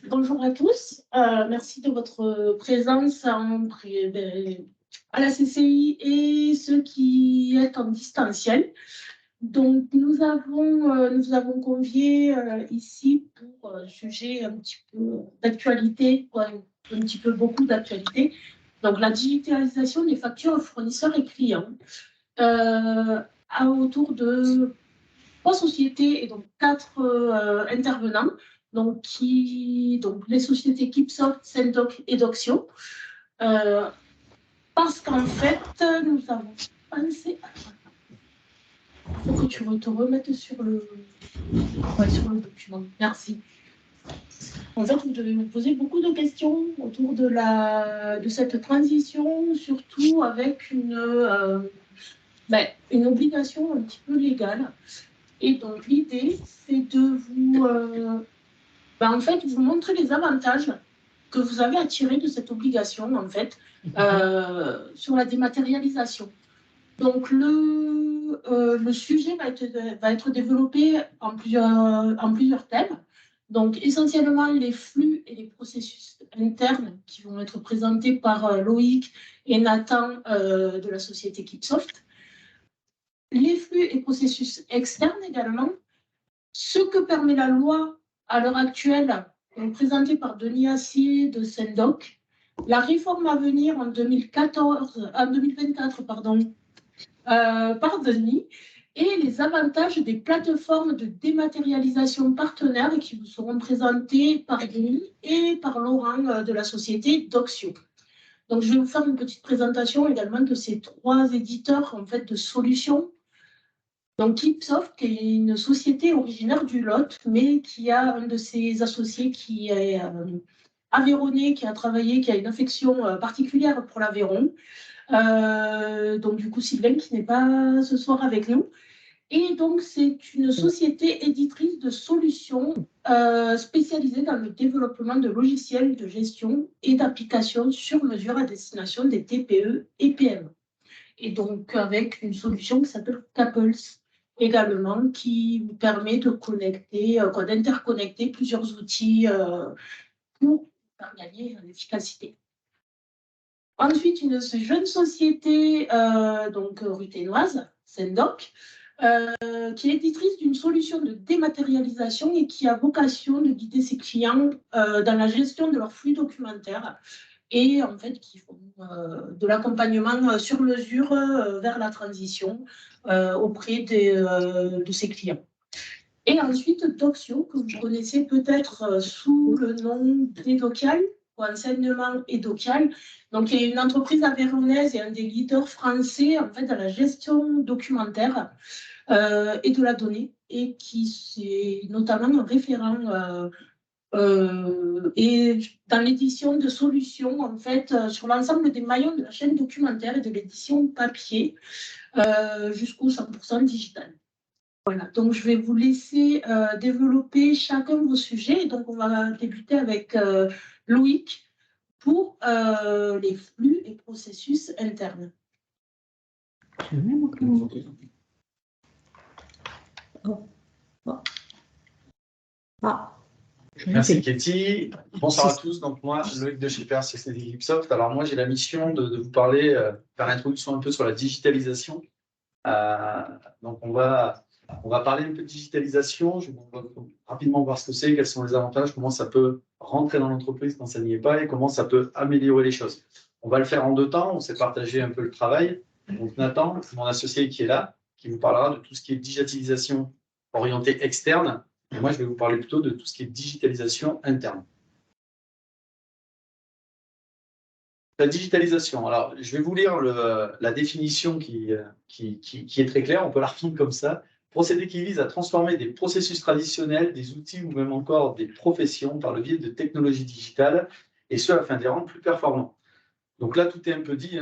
Bonjour à tous. Merci de votre présence à la CCI et ceux qui êtes en distanciel. Donc, nous avons convié ici pour un sujet un petit peu d'actualité, un petit peu beaucoup d'actualité. Donc, la digitalisation des factures fournisseurs et clients autour de 3 sociétés et donc 4 intervenants. Donc les sociétés Kipsoft, Sendoc et Doxio. Parce qu'en fait, nous avons pensé à... Il faut que tu te remettes sur le document. Merci. En fait, vous devez vous poser beaucoup de questions autour de cette transition, surtout avec une obligation un petit peu légale. Et donc, l'idée, c'est de vous, en fait, vous montrer les avantages que vous avez à tirer de cette obligation, en fait, sur la dématérialisation. Donc, le sujet va être développé en plusieurs thèmes. Donc, essentiellement, les flux et les processus internes qui vont être présentés par Loïc et Nathan de la société Kipsoft. Les flux et processus externes également, ce que permet la loi à l'heure actuelle, présentée par Denis Assier de Sendoc, la réforme à venir en 2024 par Denis, et les avantages des plateformes de dématérialisation partenaires qui vous seront présentés par Denis et par Laurent de la société Doxio. Donc, je vais vous faire une petite présentation également de ces 3 éditeurs en fait, de solutions. Donc, Kipsoft, qui est une société originaire du Lot, mais qui a un de ses associés qui est aveyronnais, qui a travaillé, qui a une affection particulière pour l'Aveyron. Donc, du coup, Sylvain, qui n'est pas ce soir avec nous. Et donc, c'est une société éditrice de solutions spécialisée dans le développement de logiciels de gestion et d'applications sur mesure à destination des TPE et PME. Et donc, avec une solution qui s'appelle Caples également, qui vous permet de d'interconnecter plusieurs outils pour gagner en efficacité. Ensuite, une jeune société ruthénoise, Sendoc, qui est éditrice d'une solution de dématérialisation et qui a vocation de guider ses clients dans la gestion de leurs flux documentaires et en fait qui font de l'accompagnement sur mesure vers la transition auprès de ses clients. Et ensuite, Doxio, que vous connaissez peut-être sous le nom d'Edokial, ou anciennement Edokial, donc qui est une entreprise aveyronnaise et un des leaders français en fait, dans la gestion documentaire et de la donnée, et qui est notamment un référent et dans l'édition de solutions en fait sur l'ensemble des maillons de la chaîne documentaire et de l'édition papier jusqu'au 100% digital. Voilà, donc je vais vous laisser développer chacun de vos sujets. Donc on va débuter avec Loïc pour les flux et processus internes. Merci Katie. Bonsoir à tous. Donc moi, Loïc de chez Société Kipsoft. Alors moi, j'ai la mission de vous parler, faire l'introduction un peu sur la digitalisation. Donc on va parler un peu de digitalisation. Je vais rapidement voir ce que c'est, quels sont les avantages, comment ça peut rentrer dans l'entreprise quand ça n'y est pas et comment ça peut améliorer les choses. On va le faire en 2 temps. On s'est partagé un peu le travail. Donc Nathan, mon associé qui est là, qui vous parlera de tout ce qui est digitalisation orientée externe. Et moi, je vais vous parler plutôt de tout ce qui est digitalisation interne. La digitalisation. Alors, je vais vous lire la définition qui est très claire. On peut la reprendre comme ça. Procédé qui vise à transformer des processus traditionnels, des outils ou même encore des professions par le biais de technologies digitales, et ce, afin de les rendre plus performants. Donc là, tout est un peu dit.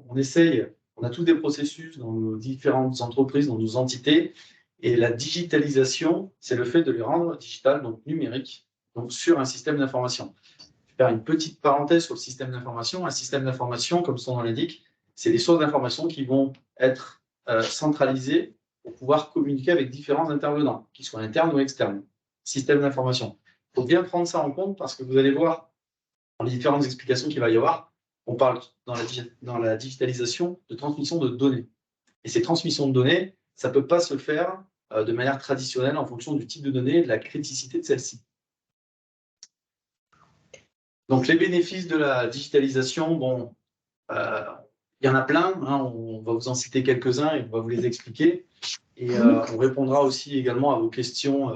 On a tous des processus dans nos différentes entreprises, dans nos entités. Et la digitalisation, c'est le fait de les rendre digitales, donc numériques, donc sur un système d'information. Je vais faire une petite parenthèse sur le système d'information. Un système d'information, comme son nom l'indique, c'est des sources d'information qui vont être centralisées pour pouvoir communiquer avec différents intervenants, qu'ils soient internes ou externes. Système d'information. faut bien prendre ça en compte parce que vous allez voir dans les différentes explications qu'il va y avoir, on parle dans la digitalisation de transmission de données. Et ces transmissions de données, ça ne peut pas se faire de manière traditionnelle en fonction du type de données et de la criticité de celle-ci. Donc, les bénéfices de la digitalisation, bon, il y en a plein, hein, on va vous en citer quelques-uns et on va vous les expliquer. Et on répondra aussi également à vos questions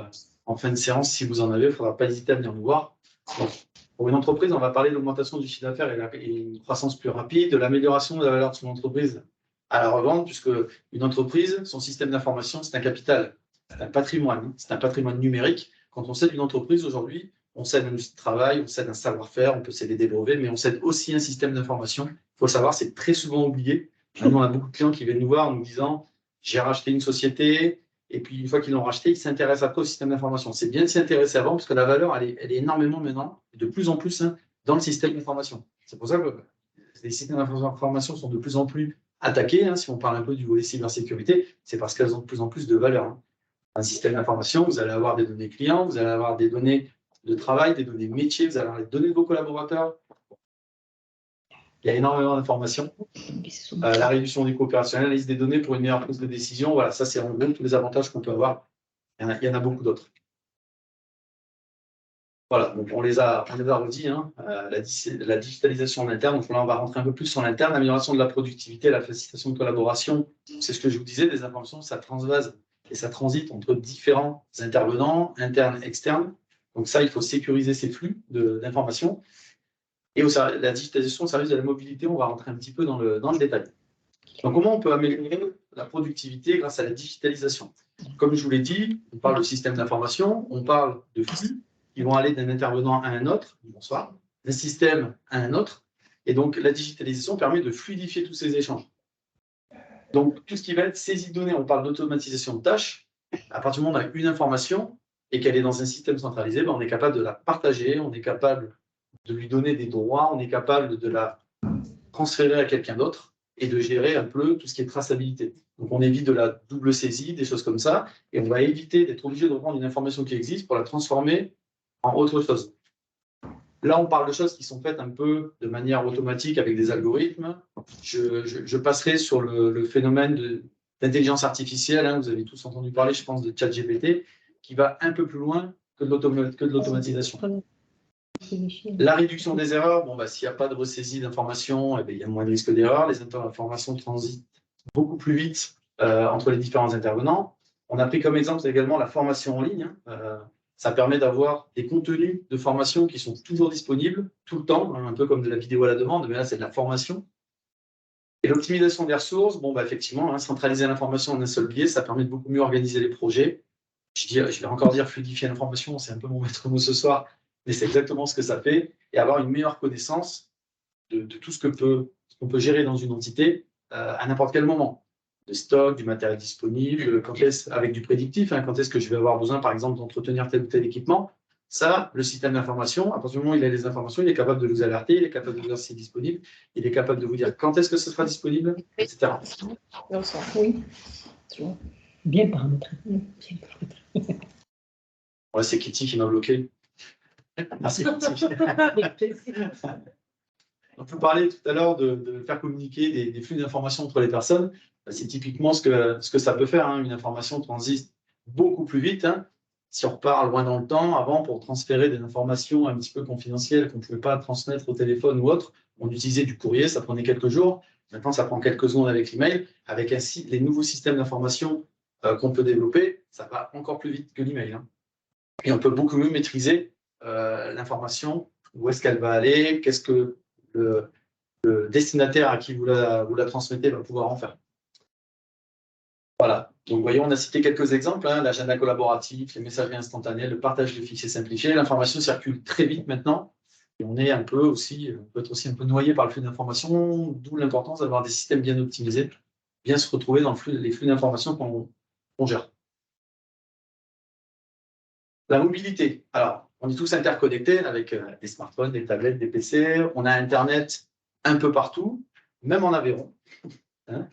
en fin de séance si vous en avez. Il ne faudra pas hésiter à venir nous voir. Donc, pour une entreprise, on va parler de l'augmentation du chiffre d'affaires et une croissance plus rapide, de l'amélioration de la valeur de son entreprise à la revente, puisque une entreprise, son système d'information, c'est un capital, c'est un patrimoine numérique. Quand on cède une entreprise aujourd'hui, on cède un outil de travail, on cède un savoir-faire, on peut céder des brevets, mais on cède aussi un système d'information. Il faut le savoir, c'est très souvent oublié. Nous, on a beaucoup de clients qui viennent nous voir en nous disant « j'ai racheté une société ». Et puis, une fois qu'ils l'ont racheté, ils s'intéressent après au système d'information. C'est bien de s'y intéresser avant, parce que la valeur, elle est énormément maintenant, de plus en plus, hein, dans le système d'information. C'est pour ça que les systèmes d'information sont de plus en plus attaqués. Hein, si on parle un peu du volet cybersécurité, c'est parce qu'elles ont de plus en plus de valeur. Hein. Un système d'information, vous allez avoir des données clients, vous allez avoir des données de travail, des données métiers, vous allez avoir les données de vos collaborateurs. Il y a énormément d'informations. La réduction du coût opérationnel, la liste des données pour une meilleure prise de décision. Voilà, ça, c'est en gros tous les avantages qu'on peut avoir. Il y en a beaucoup d'autres. Voilà, donc on les a redits. Hein, la digitalisation en interne. Donc là, on va rentrer un peu plus sur l'interne. L'amélioration de la productivité, la facilitation de collaboration. C'est ce que je vous disais, des informations, ça transvase et ça transite entre différents intervenants, internes, externes. Donc ça, il faut sécuriser ces flux d'informations. Et la digitalisation au service de la mobilité, on va rentrer un petit peu dans le détail. Donc, comment on peut améliorer la productivité grâce à la digitalisation? Comme je vous l'ai dit, on parle de système d'information, on parle de flux qui vont aller d'un intervenant à un autre, bonsoir, d'un système à un autre. Et donc, la digitalisation permet de fluidifier tous ces échanges. Donc, tout ce qui va être saisie de données, on parle d'automatisation de tâches. À partir du moment où on a une information et qu'elle est dans un système centralisé, ben, on est capable de la partager, on est capable de lui donner des droits, on est capable de la transférer à quelqu'un d'autre et de gérer un peu tout ce qui est traçabilité. Donc, on évite de la double saisie, des choses comme ça, et on va éviter d'être obligé de reprendre une information qui existe pour la transformer en autre chose. Là, on parle de choses qui sont faites un peu de manière automatique avec des algorithmes. Je passerai sur le phénomène d'intelligence artificielle. Hein, vous avez tous entendu parler, je pense, de ChatGPT, qui va un peu plus loin que de l'automatisation. La réduction des erreurs, bon, bah, s'il n'y a pas de ressaisie d'informations, eh bien, il y a moins de risque d'erreur. Les informations transitent beaucoup plus vite entre les différents intervenants. On a pris comme exemple également la formation en ligne. Ça permet d'avoir des contenus de formation qui sont toujours disponibles, tout le temps, hein, un peu comme de la vidéo à la demande, mais là, c'est de la formation. Et l'optimisation des ressources, bon, bah, effectivement, hein, centraliser l'information en un seul biais, ça permet de beaucoup mieux organiser les projets. Je vais encore dire fluidifier l'information, c'est un peu mon maître mot ce soir, mais c'est exactement ce que ça fait, et avoir une meilleure connaissance de tout ce qu'on peut gérer dans une entité à n'importe quel moment. De stock, du matériel disponible, avec du prédictif, hein, quand est-ce que je vais avoir besoin, par exemple, d'entretenir tel ou tel équipement. Ça, le système d'information, à partir du moment où il a les informations, il est capable de nous alerter, il est capable de nous dire si c'est disponible, il est capable de vous dire quand est-ce que ce sera disponible, etc. Oui. Bien paramétré. Ouais, c'est Kitty qui m'a bloqué. Merci Kitty. On peut parler tout à l'heure de faire communiquer des flux d'informations entre les personnes. C'est typiquement ce que ça peut faire. Hein. Une information transite beaucoup plus vite. Hein. Si on repart loin dans le temps, avant, pour transférer des informations un petit peu confidentielles qu'on ne pouvait pas transmettre au téléphone ou autre, on utilisait du courrier, ça prenait quelques jours. Maintenant, ça prend quelques secondes avec l'email. Avec les nouveaux systèmes d'information qu'on peut développer, ça va encore plus vite que l'email. Hein. Et on peut beaucoup mieux maîtriser l'information, où est-ce qu'elle va aller, qu'est-ce que le destinataire à qui vous la transmettez va pouvoir en faire. Voilà. Donc, vous voyez, on a cité quelques exemples, hein, l'agenda collaboratif, les messageries instantanées, le partage de fichiers simplifiés. L'information circule très vite maintenant. Et on est peut être aussi un peu noyé par le flux d'informations, d'où l'importance d'avoir des systèmes bien optimisés, bien se retrouver dans les flux d'informations qu'on gère. La mobilité. Alors, on est tous interconnectés avec des smartphones, des tablettes, des PC. On a Internet un peu partout, même en Aveyron. Hein.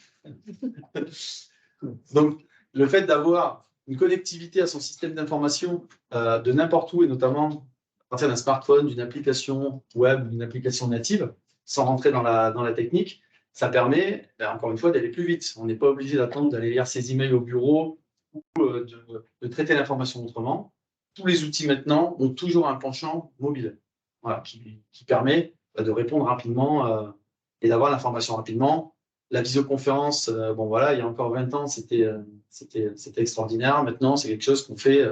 Donc, le fait d'avoir une connectivité à son système d'information de n'importe où, et notamment partir d'un smartphone, d'une application web, d'une application native, sans rentrer dans la technique, ça permet, encore une fois, d'aller plus vite. On n'est pas obligé d'attendre d'aller lire ses emails au bureau ou de traiter l'information autrement. Tous les outils maintenant ont toujours un penchant mobile, voilà, qui permet de répondre rapidement et d'avoir l'information rapidement. La visioconférence, bon voilà, il y a encore 20 ans, c'était extraordinaire. Maintenant, c'est quelque chose qu'on fait,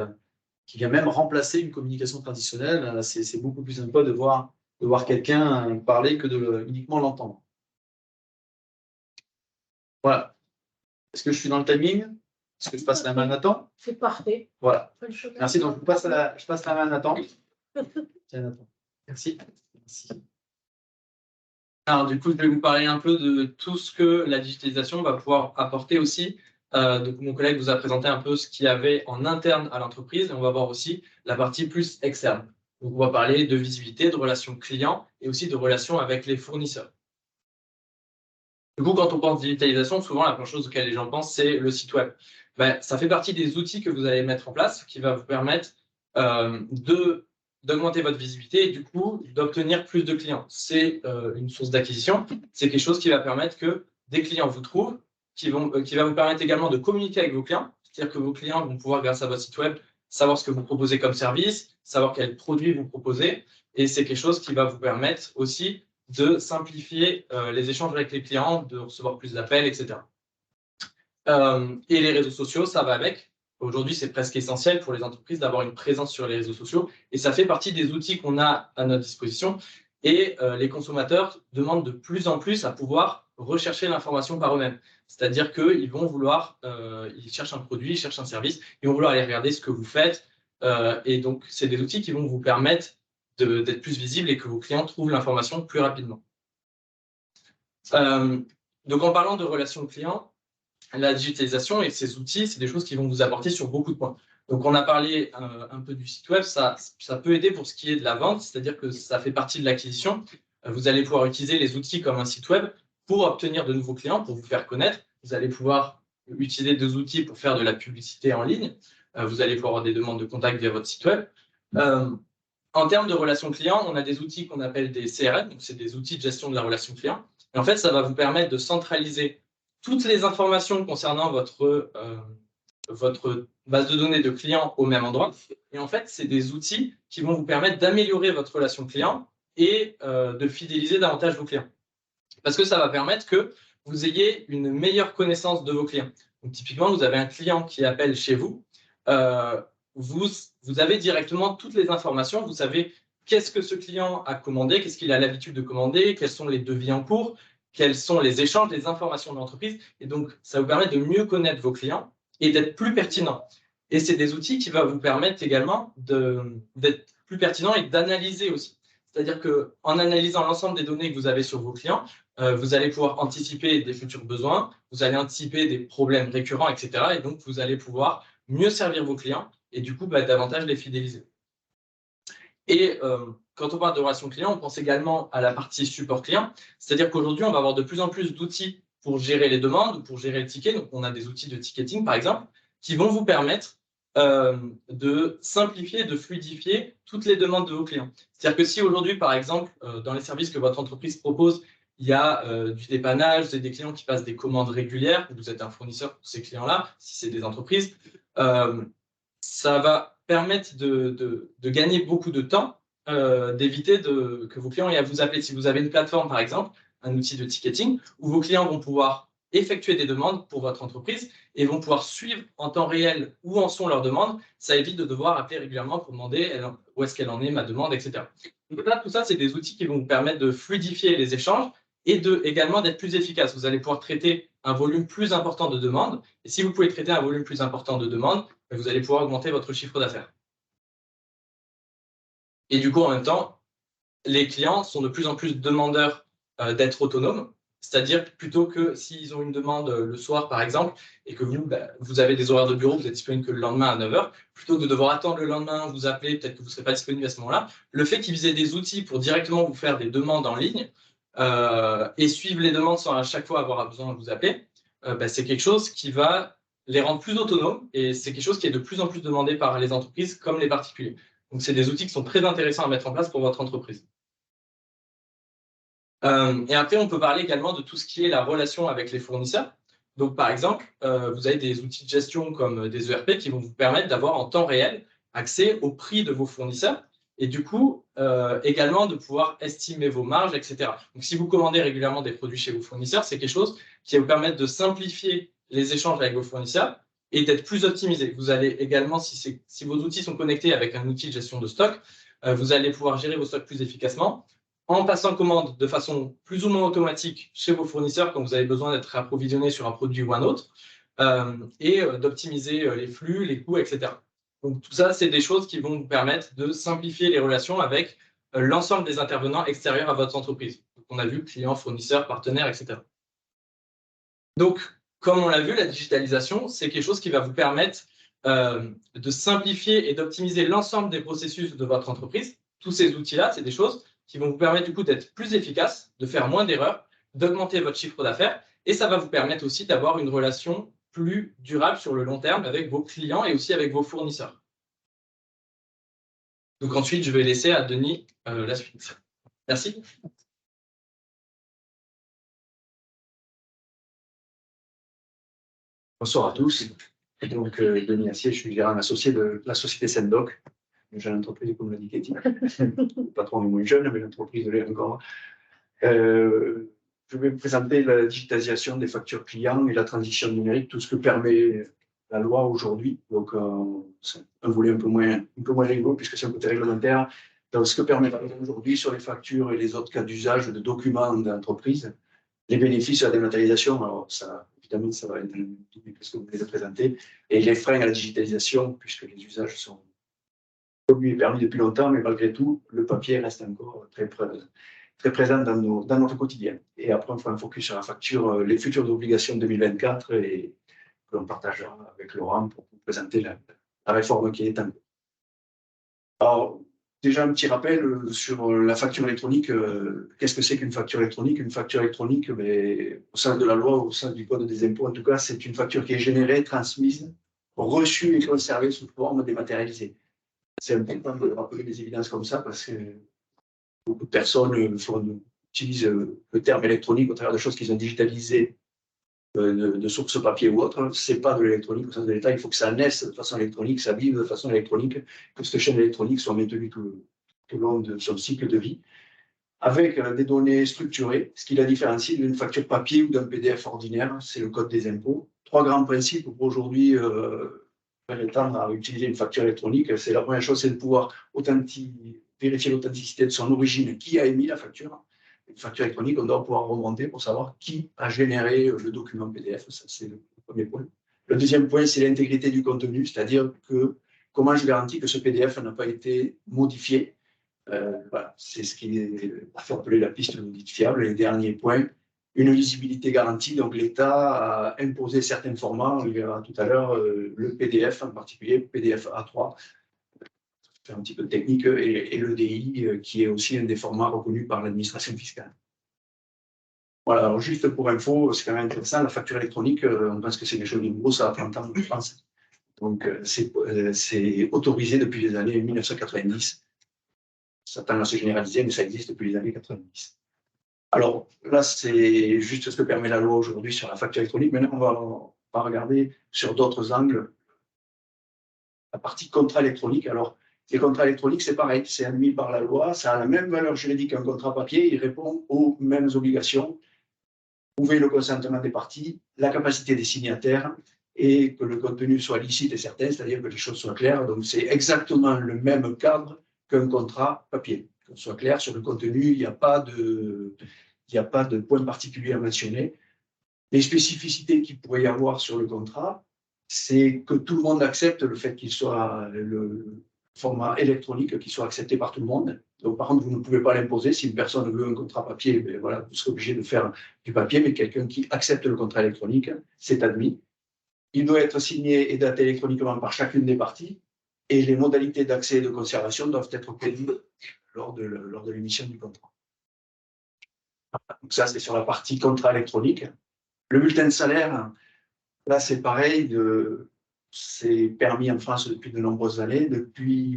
qui vient même remplacer une communication traditionnelle. C'est beaucoup plus sympa de voir quelqu'un parler que de uniquement l'entendre. Voilà. Est-ce que je suis dans le timing? Est-ce que je passe la main à Nathan? C'est parfait. Voilà. Merci. Donc, je passe la main à Nathan. Tiens, Nathan. Merci. Merci. Alors, du coup, je vais vous parler un peu de tout ce que la digitalisation va pouvoir apporter aussi. Donc, mon collègue vous a présenté un peu ce qu'il y avait en interne à l'entreprise et on va voir aussi la partie plus externe. Donc, on va parler de visibilité, de relations clients et aussi de relations avec les fournisseurs. Du coup, quand on pense digitalisation, souvent la première chose auquel les gens pensent, c'est le site web. Ben, ça fait partie des outils que vous allez mettre en place qui va vous permettre d'augmenter votre visibilité et du coup d'obtenir plus de clients. C'est une source d'acquisition, c'est quelque chose qui va permettre que des clients vous trouvent, qui va vous permettre également de communiquer avec vos clients, c'est-à-dire que vos clients vont pouvoir, grâce à votre site web, savoir ce que vous proposez comme service, savoir quels produits vous proposez, et c'est quelque chose qui va vous permettre aussi de simplifier les échanges avec les clients, de recevoir plus d'appels, etc. Et les réseaux sociaux, ça va avec. Aujourd'hui, c'est presque essentiel pour les entreprises d'avoir une présence sur les réseaux sociaux et ça fait partie des outils qu'on a à notre disposition. Et les consommateurs demandent de plus en plus à pouvoir rechercher l'information par eux-mêmes. C'est-à-dire qu'ils vont vouloir, ils cherchent un produit, ils cherchent un service, ils vont vouloir aller regarder ce que vous faites. Et donc, c'est des outils qui vont vous permettre d'être plus visibles et que vos clients trouvent l'information plus rapidement. Donc, en parlant de relations clients, la digitalisation et ces outils, c'est des choses qui vont vous apporter sur beaucoup de points. Donc, on a parlé un peu du site web, ça peut aider pour ce qui est de la vente, c'est-à-dire que ça fait partie de l'acquisition. Vous allez pouvoir utiliser les outils comme un site web pour obtenir de nouveaux clients, pour vous faire connaître. Vous allez pouvoir utiliser des outils pour faire de la publicité en ligne. Vous allez pouvoir avoir des demandes de contact via votre site web. En termes de relations clients, on a des outils qu'on appelle des CRM, donc c'est des outils de gestion de la relation client. Et en fait, ça va vous permettre de centraliser toutes les informations concernant votre base de données de clients au même endroit. Et en fait, c'est des outils qui vont vous permettre d'améliorer votre relation client et de fidéliser davantage vos clients. Parce que ça va permettre que vous ayez une meilleure connaissance de vos clients. Donc, typiquement, vous avez un client qui appelle chez vous. Vous avez directement toutes les informations. Vous savez qu'est-ce que ce client a commandé, qu'est-ce qu'il a l'habitude de commander, quels sont les devis en cours, quels sont les échanges, les informations de l'entreprise. Et donc, ça vous permet de mieux connaître vos clients et d'être plus pertinent. Et c'est des outils qui vont vous permettre également d'être plus pertinent et d'analyser aussi. C'est-à-dire qu'en analysant l'ensemble des données que vous avez sur vos clients, vous allez pouvoir anticiper des futurs besoins, vous allez anticiper des problèmes récurrents, etc. Et donc, vous allez pouvoir mieux servir vos clients et du coup, davantage les fidéliser. Et quand on parle de relations clients, on pense également à la partie support client. C'est-à-dire qu'aujourd'hui, on va avoir de plus en plus d'outils pour gérer les demandes ou pour gérer le ticket. Donc, on a des outils de ticketing, par exemple, qui vont vous permettre de simplifier, de fluidifier toutes les demandes de vos clients. C'est-à-dire que si aujourd'hui, par exemple, dans les services que votre entreprise propose, il y a du dépannage, c'est des clients qui passent des commandes régulières, vous êtes un fournisseur pour ces clients-là, si c'est des entreprises, ça va permettre de gagner beaucoup de temps, d'éviter que vos clients aient à vous appeler. Si vous avez une plateforme, par exemple, un outil de ticketing, où vos clients vont pouvoir effectuer des demandes pour votre entreprise et vont pouvoir suivre en temps réel où en sont leurs demandes, ça évite de devoir appeler régulièrement pour demander où est-ce qu'elle en est, ma demande, etc. Donc là, tout ça, c'est des outils qui vont vous permettre de fluidifier les échanges et également d'être plus efficace. Vous allez pouvoir traiter un volume plus important de demandes. Et si vous pouvez traiter un volume plus important de demandes, vous allez pouvoir augmenter votre chiffre d'affaires. Et du coup, en même temps, les clients sont de plus en plus demandeurs d'être autonomes. C'est-à-dire plutôt que s'ils ont une demande le soir, par exemple, et que vous avez des horaires de bureau, vous êtes disponible que le lendemain à 9 h, plutôt que de devoir attendre le lendemain, vous appeler, peut-être que vous ne serez pas disponible à ce moment-là, le fait qu'ils aient des outils pour directement vous faire des demandes en ligne et suivre les demandes sans à chaque fois avoir besoin de vous appeler, c'est quelque chose qui va les rendre plus autonomes et c'est quelque chose qui est de plus en plus demandé par les entreprises comme les particuliers. Donc, c'est des outils qui sont très intéressants à mettre en place pour votre entreprise. Et après, on peut parler également de tout ce qui est la relation avec les fournisseurs. Donc, par exemple, vous avez des outils de gestion comme des ERP qui vont vous permettre d'avoir en temps réel accès au prix de vos fournisseurs et du coup, également de pouvoir estimer vos marges, etc. Donc, si vous commandez régulièrement des produits chez vos fournisseurs, c'est quelque chose qui va vous permettre de simplifier les échanges avec vos fournisseurs et d'être plus optimisé. Vous allez également, si vos outils sont connectés avec un outil de gestion de stock, vous allez pouvoir gérer vos stocks plus efficacement en passant commande de façon plus ou moins automatique chez vos fournisseurs quand vous avez besoin d'être approvisionné sur un produit ou un autre, et d'optimiser les flux, les coûts, etc. Donc tout ça, c'est des choses qui vont vous permettre de simplifier les relations avec l'ensemble des intervenants extérieurs à votre entreprise. Donc, on a vu clients, fournisseurs, partenaires, etc. Donc, comme on l'a vu, la digitalisation, c'est quelque chose qui va vous permettre de simplifier et d'optimiser l'ensemble des processus de votre entreprise. Tous ces outils-là, c'est des choses qui vont vous permettre du coup d'être plus efficace, de faire moins d'erreurs, d'augmenter votre chiffre d'affaires, et ça va vous permettre aussi d'avoir une relation plus durable sur le long terme avec vos clients et aussi avec vos fournisseurs. Donc ensuite, je vais laisser à Denis la suite. Merci. Bonsoir à tous. Donc, Denis Assier, je suis gérant associé de la société Sendoc, une jeune entreprise, comme l'a dit Katie. Le patron est moins jeune, mais l'entreprise l'est encore. Je vais vous présenter la digitalisation des factures clients et la transition numérique, tout ce que permet la loi aujourd'hui. Donc, c'est un volet un peu moins rigolo, puisque c'est un côté réglementaire. Donc, ce que permet la loi aujourd'hui sur les factures et les autres cas d'usage de documents d'entreprise, les bénéfices de la dématérialisation, alors ça, évidemment, ça va être ce que vous venez de présenter, et les freins à la digitalisation, puisque les usages sont lui est permis depuis longtemps, mais malgré tout, le papier reste encore très présent dans notre quotidien. Et après, on fera un focus sur la facture, les futures obligations 2024, et que l'on partagera avec Laurent pour vous présenter la réforme qui est en cours. Alors, déjà un petit rappel sur la facture électronique. Qu'est-ce que c'est qu'une facture électronique? Une facture électronique, au sein de la loi, au sein du Code des impôts, en tout cas, c'est une facture qui est générée, transmise, reçue et conservée sous forme dématérialisée. C'est important de rappeler des évidences comme ça parce que beaucoup de personnes utilisent le terme électronique au travers de choses qu'ils ont digitalisées de sources papier ou autre. Ce n'est pas de l'électronique au sens de l'État. Il faut que ça naisse de façon électronique, ça vive de façon électronique, que cette chaîne électronique soit maintenue tout au long de son cycle de vie, avec des données structurées, ce qui la différencie d'une facture papier ou d'un PDF ordinaire. C'est le Code des impôts. 3 grands principes pour aujourd'hui tendre à utiliser une facture électronique. C'est la première chose, c'est de pouvoir vérifier l'authenticité de son origine, qui a émis la facture. Une facture électronique, on doit pouvoir remonter pour savoir qui a généré le document PDF. Ça, c'est le premier point. Le deuxième point, c'est l'intégrité du contenu, c'est-à-dire que comment je garantis que ce PDF n'a pas été modifié. Voilà, c'est ce qui est appelé la piste modifiable. Et le dernier point, une lisibilité garantie. Donc, l'État a imposé certains formats. On verra tout à l'heure le PDF en particulier, PDF A3, c'est un petit peu de technique, et l'EDI, qui est aussi un des formats reconnus par l'administration fiscale. Voilà, alors juste pour info, c'est quand même intéressant, la facture électronique, on pense que c'est quelque chose de nouveau, ça a 30 ans en France. Donc, c'est autorisé depuis les années 1990. Ça tend à se généraliser, mais ça existe depuis les années 90. Alors là, c'est juste ce que permet la loi aujourd'hui sur la facture électronique. Maintenant, on va regarder sur d'autres angles la partie contrat électronique. Alors, les contrats électroniques, c'est pareil, c'est admis par la loi, ça a la même valeur juridique qu'un contrat papier, il répond aux mêmes obligations, prouver le consentement des parties, la capacité des signataires et que le contenu soit licite et certain, c'est-à-dire que les choses soient claires. Donc, c'est exactement le même cadre qu'un contrat papier. Qu'on soit clair sur le contenu, il n'y a pas de point particulier à mentionner. Les spécificités qu'il pourrait y avoir sur le contrat, c'est que tout le monde accepte le fait qu'il soit le format électronique, qui soit accepté par tout le monde. Donc, par contre, vous ne pouvez pas l'imposer. Si une personne veut un contrat papier, ben voilà, vous serez obligé de faire du papier, mais quelqu'un qui accepte le contrat électronique, c'est admis. Il doit être signé et daté électroniquement par chacune des parties, et les modalités d'accès et de conservation doivent être connues lors de l'émission du contrat. Donc ça, c'est sur la partie contrat électronique. Le bulletin de salaire, là, c'est pareil, c'est permis en France depuis de nombreuses années.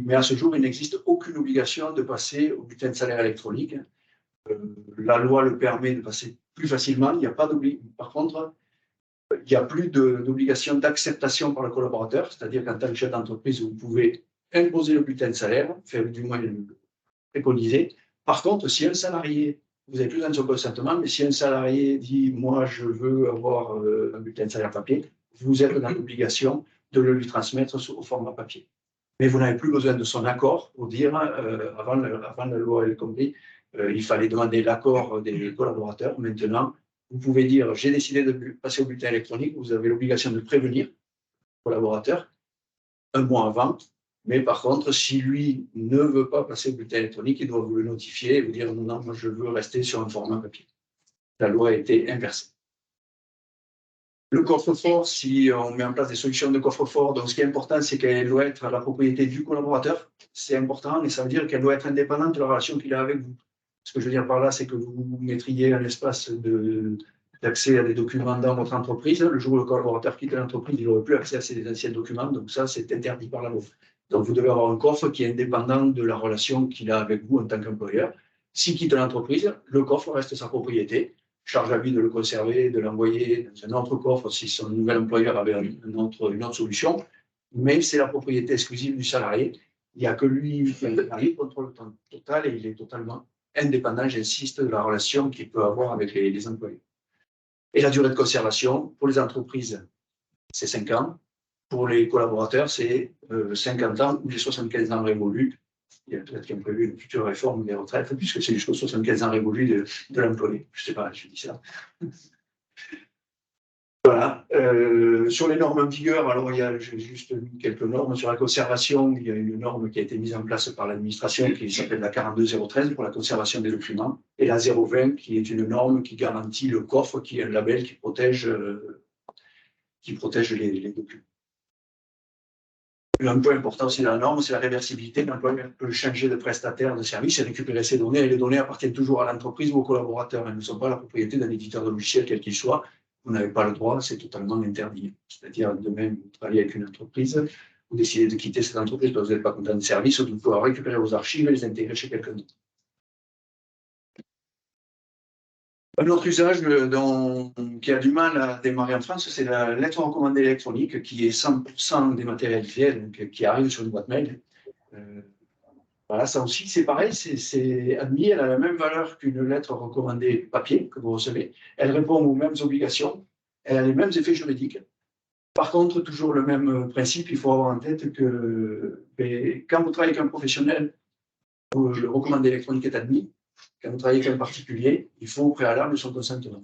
Mais à ce jour, il n'existe aucune obligation de passer au bulletin de salaire électronique. La loi le permet de passer plus facilement. Il n'y a pas d'obligation. Par contre, il n'y a plus d'obligation d'acceptation par le collaborateur. C'est-à-dire qu'en tant que chef d'entreprise, vous pouvez imposer le bulletin de salaire, faire du moins le préconiser. Par contre, si un salarié, vous n'avez plus besoin de son consentement, mais si un salarié dit « moi, je veux avoir un bulletin de salaire papier », vous êtes dans l'obligation de le lui transmettre au format papier. Mais vous n'avez plus besoin de son accord pour dire, avant la loi El Khomri, il fallait demander l'accord des collaborateurs. Maintenant, vous pouvez dire « j'ai décidé de passer au bulletin électronique », vous avez l'obligation de prévenir le collaborateur un mois avant. Mais par contre, si lui ne veut pas passer au bulletin électronique, il doit vous le notifier et vous dire « non, non, moi je veux rester sur un format papier ». La loi a été inversée. Le coffre-fort, si on met en place des solutions de coffre-fort, donc ce qui est important, c'est qu'elle doit être à la propriété du collaborateur. C'est important, et ça veut dire qu'elle doit être indépendante de la relation qu'il a avec vous. Ce que je veux dire par là, c'est que vous mettriez un espace d'accès à des documents dans votre entreprise. Le jour où le collaborateur quitte l'entreprise, il n'aurait plus accès à ces anciens documents, donc ça, c'est interdit par la loi. Donc vous devez avoir un coffre qui est indépendant de la relation qu'il a avec vous en tant qu'employeur. S'il quitte l'entreprise, le coffre reste sa propriété. Charge à lui de le conserver, de l'envoyer dans un autre coffre si son nouvel employeur avait une autre solution. Mais c'est la propriété exclusive du salarié. Il n'y a que lui qui contrôle le total et il est totalement indépendant, j'insiste, de la relation qu'il peut avoir avec les employés. Et la durée de conservation, pour les entreprises, c'est 5 ans. Pour les collaborateurs, c'est 50 ans ou les 75 ans révolus. Il y a peut-être qu'il y a prévu une future réforme des retraites, puisque c'est jusqu'aux 75 ans révolus de l'employé. Je ne sais pas, je dis ça. Voilà. Sur les normes en vigueur, alors il y a juste quelques normes. Sur la conservation, il y a une norme qui a été mise en place par l'administration qui s'appelle la 42013 pour la conservation des documents, et la 020 qui est une norme qui garantit le coffre, qui est un label qui protège les documents. Un point important aussi dans la norme, c'est la réversibilité. L'employeur peut changer de prestataire de service et récupérer ses données. Et les données appartiennent toujours à l'entreprise ou aux collaborateurs. Elles ne sont pas la propriété d'un éditeur de logiciel, quel qu'il soit. Vous n'avez pas le droit, c'est totalement interdit. C'est-à-dire, de même, vous travaillez avec une entreprise, vous décidez de quitter cette entreprise parce que vous n'êtes pas content de service, vous pouvez récupérer vos archives et les intégrer chez quelqu'un d'autre. Un autre usage qui a du mal à démarrer en France, c'est la lettre recommandée électronique qui est 100% dématérialisée, donc qui arrive sur une boîte mail. Voilà, ça aussi, c'est pareil, c'est admis, elle a la même valeur qu'une lettre recommandée papier que vous recevez. Elle répond aux mêmes obligations, elle a les mêmes effets juridiques. Par contre, toujours le même principe, il faut avoir en tête que quand vous travaillez avec un professionnel, le recommandé électronique est admis. Quand vous travaillez avec un particulier, il faut au préalable son consentement.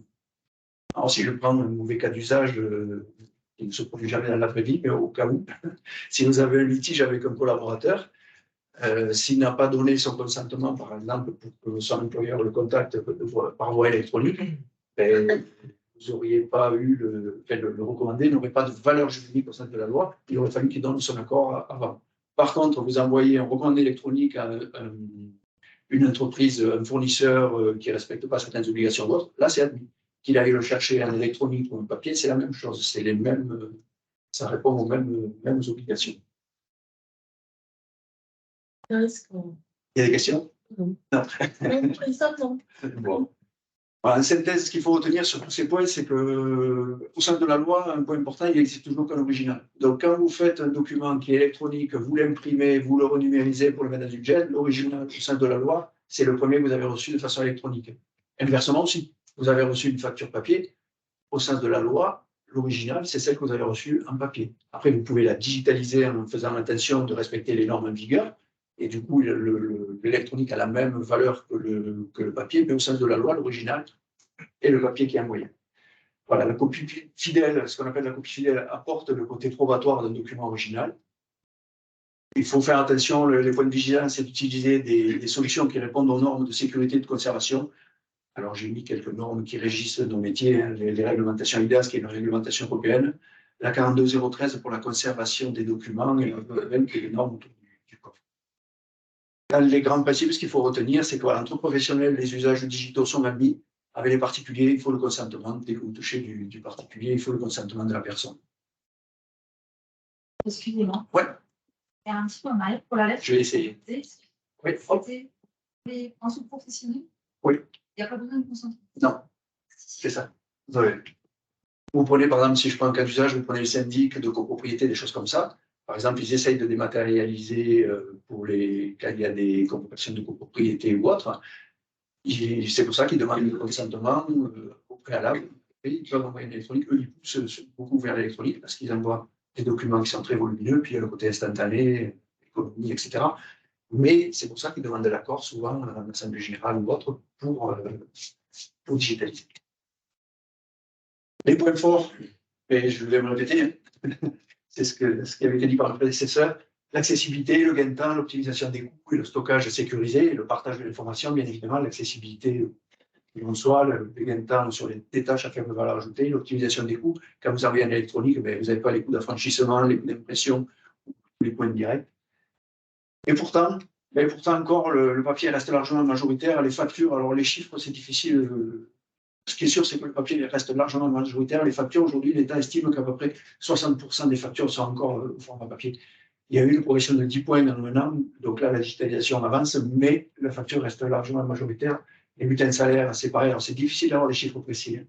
Alors, si je prends un mauvais cas d'usage qui ne se produit jamais dans la vraie vie, mais au cas où, si vous avez un litige avec un collaborateur, s'il n'a pas donné son consentement, par exemple, pour que son employeur le contacte par voie électronique, vous n'auriez pas eu le recommandé, n'aurait pas de valeur juridique au sein de la loi, il aurait fallu qu'il donne son accord avant. Par contre, vous envoyez un recommandé électronique à une entreprise, un fournisseur qui ne respecte pas certaines obligations d'autres, là c'est admis. Qu'il aille le chercher en électronique ou en papier, c'est la même chose. C'est les mêmes, ça répond aux mêmes obligations. Il y a des questions? Non. Non. Bon. Voilà, en synthèse, ce qu'il faut retenir sur tous ces points, c'est qu'au sein de la loi, un point important, il n'existe toujours qu'un original. Donc, quand vous faites un document qui est électronique, vous l'imprimez, vous le renumérisez pour le mettre dans une gel, l'original au sein de la loi, c'est le premier que vous avez reçu de façon électronique. Inversement aussi, vous avez reçu une facture papier, au sein de la loi, l'original, c'est celle que vous avez reçue en papier. Après, vous pouvez la digitaliser en faisant attention de respecter les normes en vigueur. Et du coup, l'électronique a la même valeur que le papier, mais au sein de la loi, l'original est le papier qui est envoyé. Voilà, la copie fidèle, ce qu'on appelle la copie fidèle, apporte le côté probatoire d'un document original. Il faut faire attention, les points de vigilance, c'est d'utiliser des solutions qui répondent aux normes de sécurité et de conservation. Alors, j'ai mis quelques normes qui régissent nos métiers, hein, les réglementations IDAS, qui est une réglementation européenne, la 42013 pour la conservation des documents, et même les normes autour du coffre. Dans les grands principes, ce qu'il faut retenir, c'est qu'entre professionnels, les usages digitaux sont admis. Avec les particuliers, il faut le consentement. Dès que vous touchez du particulier, il faut le consentement de la personne. Excusez-moi. Ouais. C'est un petit peu mal pour la lettre. Je vais essayer. Oui, hop. C'était les en sous-professionnels. Oui. Il n'y a pas besoin de concentrer. Non, c'est ça. Vous prenez, par exemple, si je prends un cas d'usage, vous prenez le syndic de copropriété, des choses comme ça. Par exemple, ils essayent de dématérialiser pour les cas il y a des convocations de copropriété ou autre. C'est pour ça qu'ils demandent le consentement au préalable. Et ils peuvent envoyer l'électronique. Eux, ils poussent beaucoup vers l'électronique parce qu'ils envoient des documents qui sont très volumineux, puis il y a le côté instantané, économie, etc. Mais c'est pour ça qu'ils demandent de l'accord souvent à l'Assemblée générale ou autre pour digitaliser. Les points forts, et je vais me répéter, c'est ce qui avait été dit par le prédécesseur, l'accessibilité, le gain de temps, l'optimisation des coûts et le stockage sécurisé, et le partage de l'information, bien évidemment, l'accessibilité en soi, le gain de temps sur les tâches à faible valeur ajoutée, l'optimisation des coûts. Quand vous avez un électronique, vous n'avez pas les coûts d'affranchissement, les coûts d'impression, les points directs. Et pourtant encore, le papier reste largement majoritaire. Les factures, alors les chiffres, c'est difficile. Ce qui est sûr, c'est que le papier reste largement majoritaire. Les factures, aujourd'hui, l'État estime qu'à peu près 60% des factures sont encore au format papier. Il y a eu une progression de 10 points en un an, donc là, la digitalisation avance, mais la facture reste largement majoritaire. Les bulletins de salaire, c'est pareil. Alors, c'est difficile d'avoir des chiffres précis.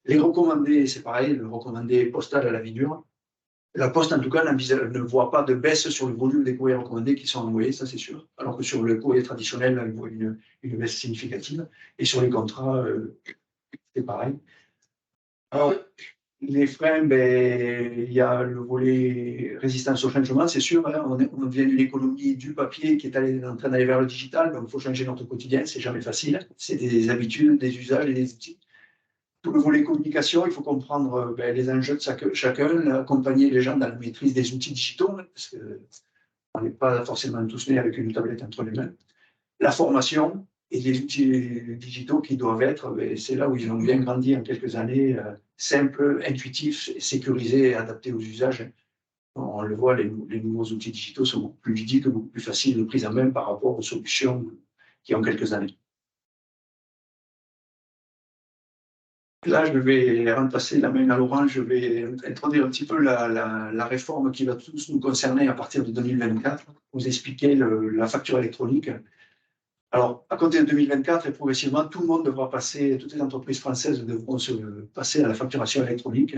Les recommandés, c'est pareil. Le recommandé postal à la vie dure. La Poste, en tout cas, ne voit pas de baisse sur le volume des courriers recommandés qui sont envoyés, ça c'est sûr. Alors que sur le courrier traditionnel, elle voit une baisse significative. Et sur les contrats, c'est pareil. Alors, les freins, il y a le volet résistance au changement, c'est sûr. Hein, on vient d'une économie du papier qui est en train d'aller vers le digital, donc il faut changer notre quotidien, c'est jamais facile. C'est des habitudes, des usages et des outils. Tout le volet communication, il faut comprendre les enjeux de chacun, accompagner les gens dans la maîtrise des outils digitaux, parce qu'on n'est pas forcément tous nés avec une tablette entre les mains. La formation et les outils digitaux qui doivent être, c'est là où ils ont bien grandi en quelques années, simples, intuitifs, sécurisés et adaptés aux usages. On le voit, les nouveaux outils digitaux sont beaucoup plus ludiques, beaucoup plus faciles de prise en main par rapport aux solutions qui ont quelques années. Là, je vais repasser la main à Laurent, je vais introduire un petit peu la réforme qui va tous nous concerner à partir de 2024, vous expliquer la facture électronique. Alors, à compter de 2024, et progressivement, tout le monde devra passer, toutes les entreprises françaises devront se passer à la facturation électronique.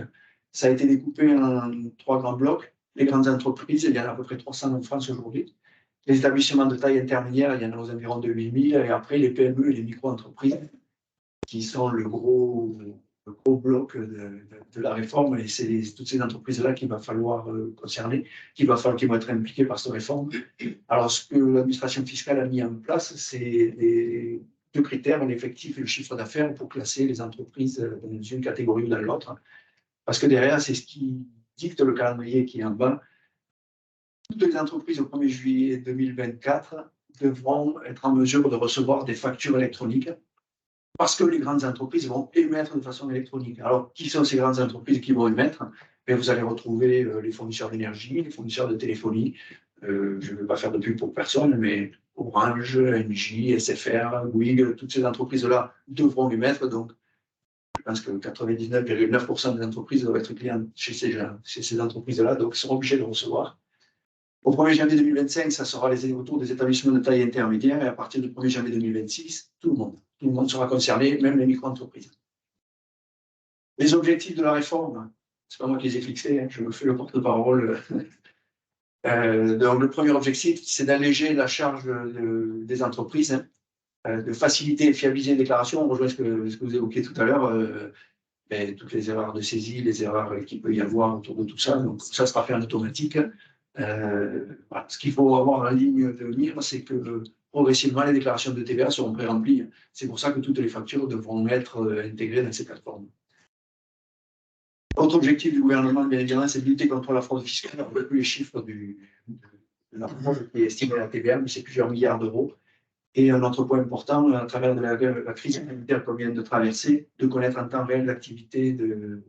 Ça a été découpé en 3 grands blocs. Les grandes entreprises, il y en a à peu près 300 en France aujourd'hui. Les établissements de taille intermédiaire, il y en a aux environs de 8000. Et après, les PME et les micro-entreprises, qui sont le gros bloc de la réforme, et c'est toutes ces entreprises-là qu'il va falloir concerner, qui vont être impliquées par cette réforme. Alors, ce que l'administration fiscale a mis en place, c'est 2 critères, l'effectif et le chiffre d'affaires, pour classer les entreprises dans une catégorie ou dans l'autre. Parce que derrière, c'est ce qui dicte le calendrier qui est en bas. Toutes les entreprises au 1er juillet 2024 devront être en mesure de recevoir des factures électroniques, parce que les grandes entreprises vont émettre de façon électronique. Alors, qui sont ces grandes entreprises qui vont émettre? Vous allez retrouver les fournisseurs d'énergie, les fournisseurs de téléphonie. Je ne vais pas faire de pub pour personne, mais Orange, Engie, SFR, Bouygues, toutes ces entreprises-là devront émettre. Donc, je pense que 99,9% des entreprises doivent être clientes chez ces entreprises-là, donc ils seront obligés de recevoir. Au 1er janvier 2025, ça sera autour des établissements de taille intermédiaire, et à partir du 1er janvier 2026, tout le monde sera concerné, même les micro-entreprises. Les objectifs de la réforme, c'est pas moi qui les ai fixés, hein, je me fais le porte-parole. Donc le premier objectif, c'est d'alléger la charge des entreprises, de faciliter et fiabiliser les déclarations. On rejoint ce que vous évoquiez tout à l'heure, toutes les erreurs de saisie, les erreurs qu'il peut y avoir autour de tout ça. Donc ça sera fait en automatique. Voilà. Ce qu'il faut avoir en ligne de mire, c'est que progressivement, les déclarations de TVA seront pré-remplies. C'est pour ça que toutes les factures devront être intégrées dans ces plateformes. Autre objectif du gouvernement, bien évidemment, c'est de lutter contre la fraude fiscale. On ne voit plus les chiffres de la fraude qui est estimée à la TVA, mais c'est plusieurs milliards d'euros. Et un autre point important, à travers la crise sanitaire qu'on vient de traverser, de connaître en temps réel l'activité le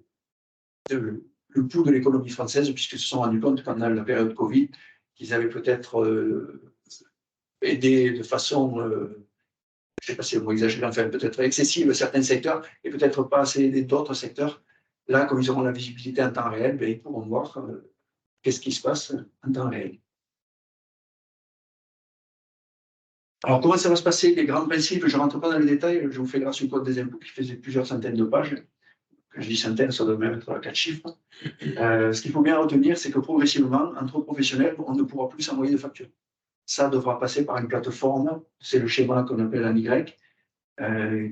pouls de l'économie française, puisqu'ils se sont rendus compte pendant la période Covid qu'ils avaient peut-être aidé de façon, je ne sais pas si le mot exagéré, enfin peut-être excessive certains secteurs et peut-être pas assez aidé d'autres secteurs. Là, comme ils auront la visibilité en temps réel, ils pourront voir qu'est-ce qui se passe en temps réel. Alors, comment ça va se passer? Les grands principes, je ne rentre pas dans les détails, je vous fais grâce au code des impôts qui faisait plusieurs centaines de pages. Quand je dis centaines, ça doit même être à 4 chiffres. Ce qu'il faut bien retenir, c'est que progressivement, entre professionnels, on ne pourra plus s'envoyer de factures. Ça devra passer par une plateforme, c'est le schéma qu'on appelle un Y,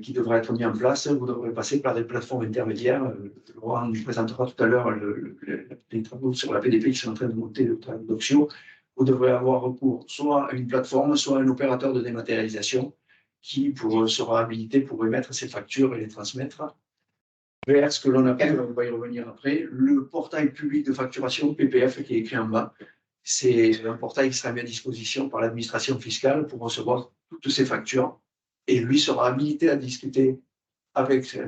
qui devra être mis en place. Vous devrez passer par des plateformes intermédiaires. Laurent nous présentera tout à l'heure les travaux sur la PDP qui sont en train de monter le travail d'Oxio. Vous devrez avoir recours soit à une plateforme, soit à un opérateur de dématérialisation qui sera habilité pour émettre ces factures et les transmettre vers ce que l'on appelle, on va y revenir après, le portail public de facturation, PPF, qui est écrit en bas. C'est un portail qui sera mis à disposition par l'administration fiscale pour recevoir toutes ces factures. Et lui sera habilité à discuter avec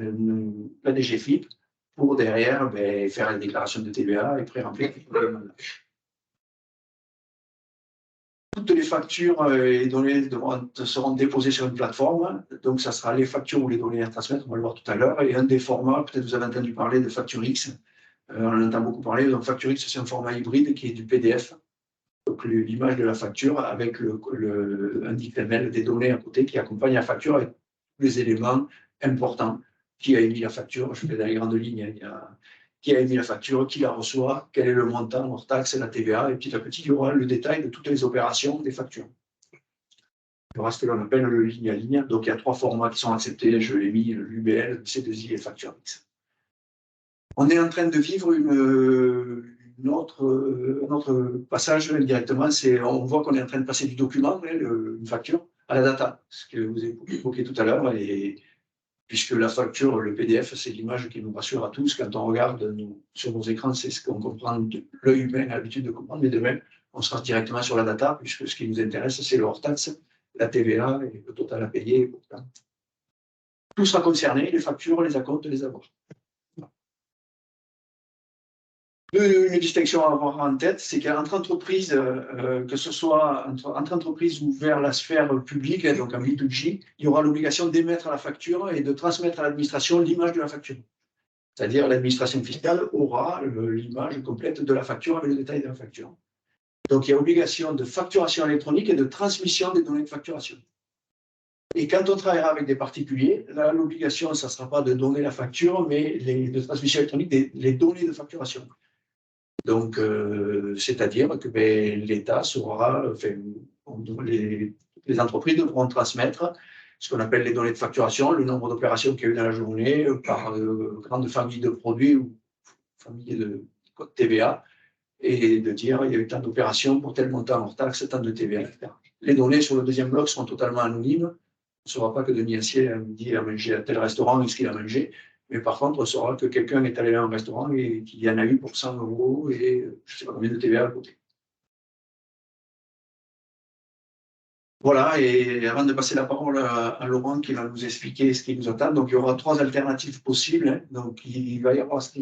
la DGFiP pour derrière faire la déclaration de TVA et pré-remplir. Toutes les factures et données seront déposées sur une plateforme. Donc, ça sera les factures ou les données à transmettre, on va le voir tout à l'heure. Et un des formats, peut-être vous avez entendu parler de Facture X. On en entend beaucoup parler. Donc, Facture X, c'est un format hybride qui est du PDF. Donc, l'image de la facture avec un XML des données à côté qui accompagne la facture avec tous les éléments importants. Qui a émis la facture? Je fais dans les grandes lignes. Qui a émis la facture, qui la reçoit, quel est le montant hors taxe, la TVA, et petit à petit, il y aura le détail de toutes les opérations des factures. Il y aura ce que l'on appelle le ligne à ligne. Donc, il y a 3 formats qui sont acceptés. Je l'ai mis, l'UBL, le C2I et Facture X. On est en train de vivre un autre passage directement. On voit qu'on est en train de passer du document, une facture, à la data, ce que vous évoquiez tout à l'heure. Puisque la facture, le PDF, c'est l'image qui nous rassure à tous. Quand on regarde sur nos écrans, c'est ce qu'on comprend, l'œil humain a l'habitude de comprendre, mais demain, on sera directement sur la data, puisque ce qui nous intéresse, c'est le hors-taxe, la TVA et le total à payer. Tout sera concerné, les factures, les acomptes, les avoirs. Une distinction à avoir en tête, c'est qu'entre entreprises, que ce soit entre entreprises ou vers la sphère publique, donc en B2G, il y aura l'obligation d'émettre la facture et de transmettre à l'administration l'image de la facture. C'est-à-dire l'administration fiscale aura l'image complète de la facture avec le détail de la facture. Donc il y a obligation de facturation électronique et de transmission des données de facturation. Et quand on travaillera avec des particuliers, là l'obligation, ça ne sera pas de donner la facture, mais de transmission électronique les données de facturation. Donc, c'est-à-dire que l'État sera, les entreprises devront transmettre ce qu'on appelle les données de facturation, le nombre d'opérations qu'il y a eu dans la journée par grande famille de produits ou famille de code TVA, et de dire il y a eu tant d'opérations pour tel montant hors taxe, tant de TVA, etc. Les données sur le deuxième bloc seront totalement anonymes. On ne saura pas que Denis Assier a mangé à tel restaurant et ce qu'il a mangé. Mais par contre, on saura que quelqu'un est allé à un restaurant et qu'il y en a eu pour 100 € et je ne sais pas combien de TVA à côté. Voilà, et avant de passer la parole à Laurent qui va nous expliquer ce qui nous attend, donc il y aura 3 alternatives possibles. Donc il va y avoir ce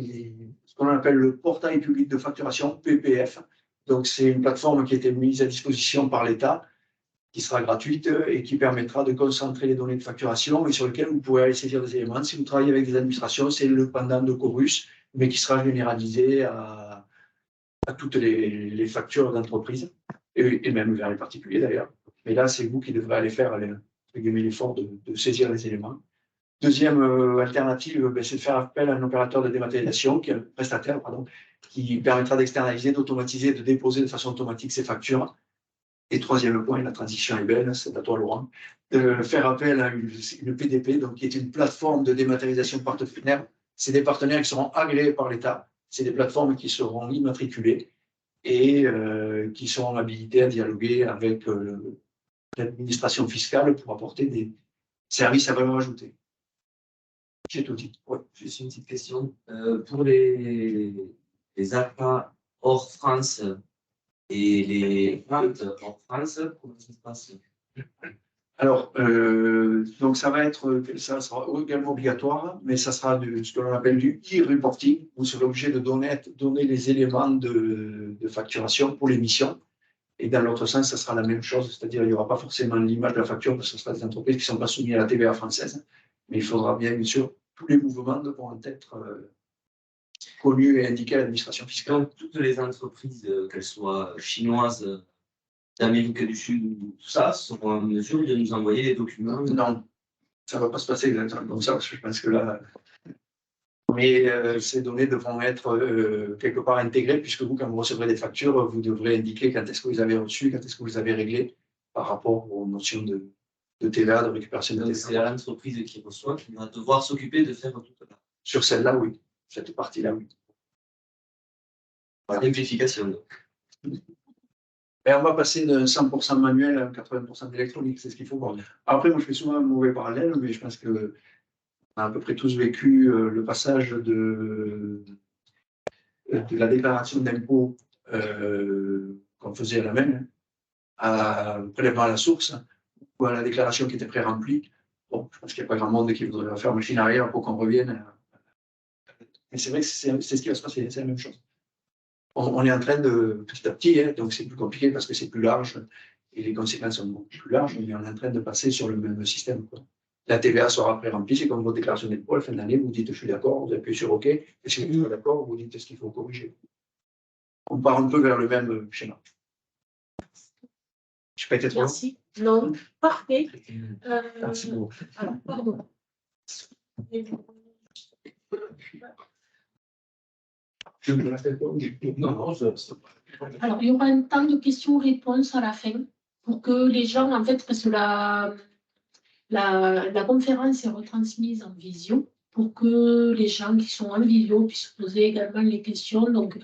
qu'on appelle le portail public de facturation, PPF. Donc c'est une plateforme qui a été mise à disposition par l'État, qui sera gratuite et qui permettra de concentrer les données de facturation et sur lesquelles vous pourrez aller saisir des éléments. Si vous travaillez avec des administrations, c'est le pendant de Chorus, mais qui sera généralisé à toutes les factures d'entreprise et même vers les particuliers d'ailleurs. Mais là, c'est vous qui devrez aller faire l'effort de saisir les éléments. Deuxième alternative, c'est de faire appel à un opérateur de dématérialisation, qui est un prestataire, qui permettra d'externaliser, d'automatiser, de déposer de façon automatique ces factures. Et troisième point, la transition est belle, c'est à toi Laurent, de faire appel à une PDP, donc, qui est une plateforme de dématérialisation partenaire. C'est des partenaires qui seront agréés par l'État, c'est des plateformes qui seront immatriculées et qui seront habilitées à dialoguer avec l'administration fiscale pour apporter des services à valeur ajoutée. J'ai tout dit. Ouais, juste une petite question. Pour les achats hors France et les ventes hors France, comment ça se passe? Alors, donc ça sera également obligatoire, mais ça sera ce que l'on appelle du e-reporting, où vous serez obligé de donner les éléments de facturation pour l'émission. Et dans l'autre sens, ça sera la même chose, c'est-à-dire il n'y aura pas forcément l'image de la facture, parce que ce sera des entreprises qui ne sont pas soumises à la TVA française, mais il faudra bien sûr, tous les mouvements devront être connu et indiqué à l'administration fiscale. Donc, toutes les entreprises, qu'elles soient chinoises, d'Amérique du Sud ou tout ça, seront en mesure de nous envoyer les documents. Non, ça ne va pas se passer exactement comme ça, parce que je pense que là. Mais ces données devront être quelque part intégrées, puisque vous, quand vous recevrez des factures, vous devrez indiquer quand est-ce que vous les avez reçues, quand est-ce que vous les avez réglées par rapport aux notions de TVA, de récupération de Donc, TVA. c'est à l'entreprise qui reçoit qui va devoir s'occuper de faire tout ça. Sur celle-là, oui. Cette partie-là, oui. Voilà. Simplification. Et on va passer de 100% manuel à 80% d'électronique, c'est ce qu'il faut voir. Après, moi, je fais souvent un mauvais parallèle, mais je pense que on a à peu près tous vécu le passage de la déclaration d'impôt qu'on faisait à la main à prélèvement à la source ou à la déclaration qui était pré-remplie. Bon, je pense qu'il n'y a pas grand monde qui voudrait faire machine arrière pour qu'on revienne. Mais c'est vrai que c'est ce qui va se passer, c'est la même chose. On est en train de, petit à petit, hein, donc c'est plus compliqué parce que c'est plus large et les conséquences sont beaucoup plus larges, mais on est en train de passer sur le même système, quoi. La TVA sera pré-remplie, c'est comme votre déclaration d'impôt à la fin de l'année, vous dites je suis d'accord, vous appuyez sur OK, et si vous n'êtes pas d'accord, vous dites ce qu'il faut corriger. On part un peu vers le même schéma. Je n'ai pas été trop long. Merci. Non, parfait. Merci beaucoup. Alors, pardon. Alors, il y aura un temps de questions-réponses à la fin pour que les gens, en fait, parce que la conférence est retransmise en visio, pour que les gens qui sont en visio puissent poser également les questions. Donc,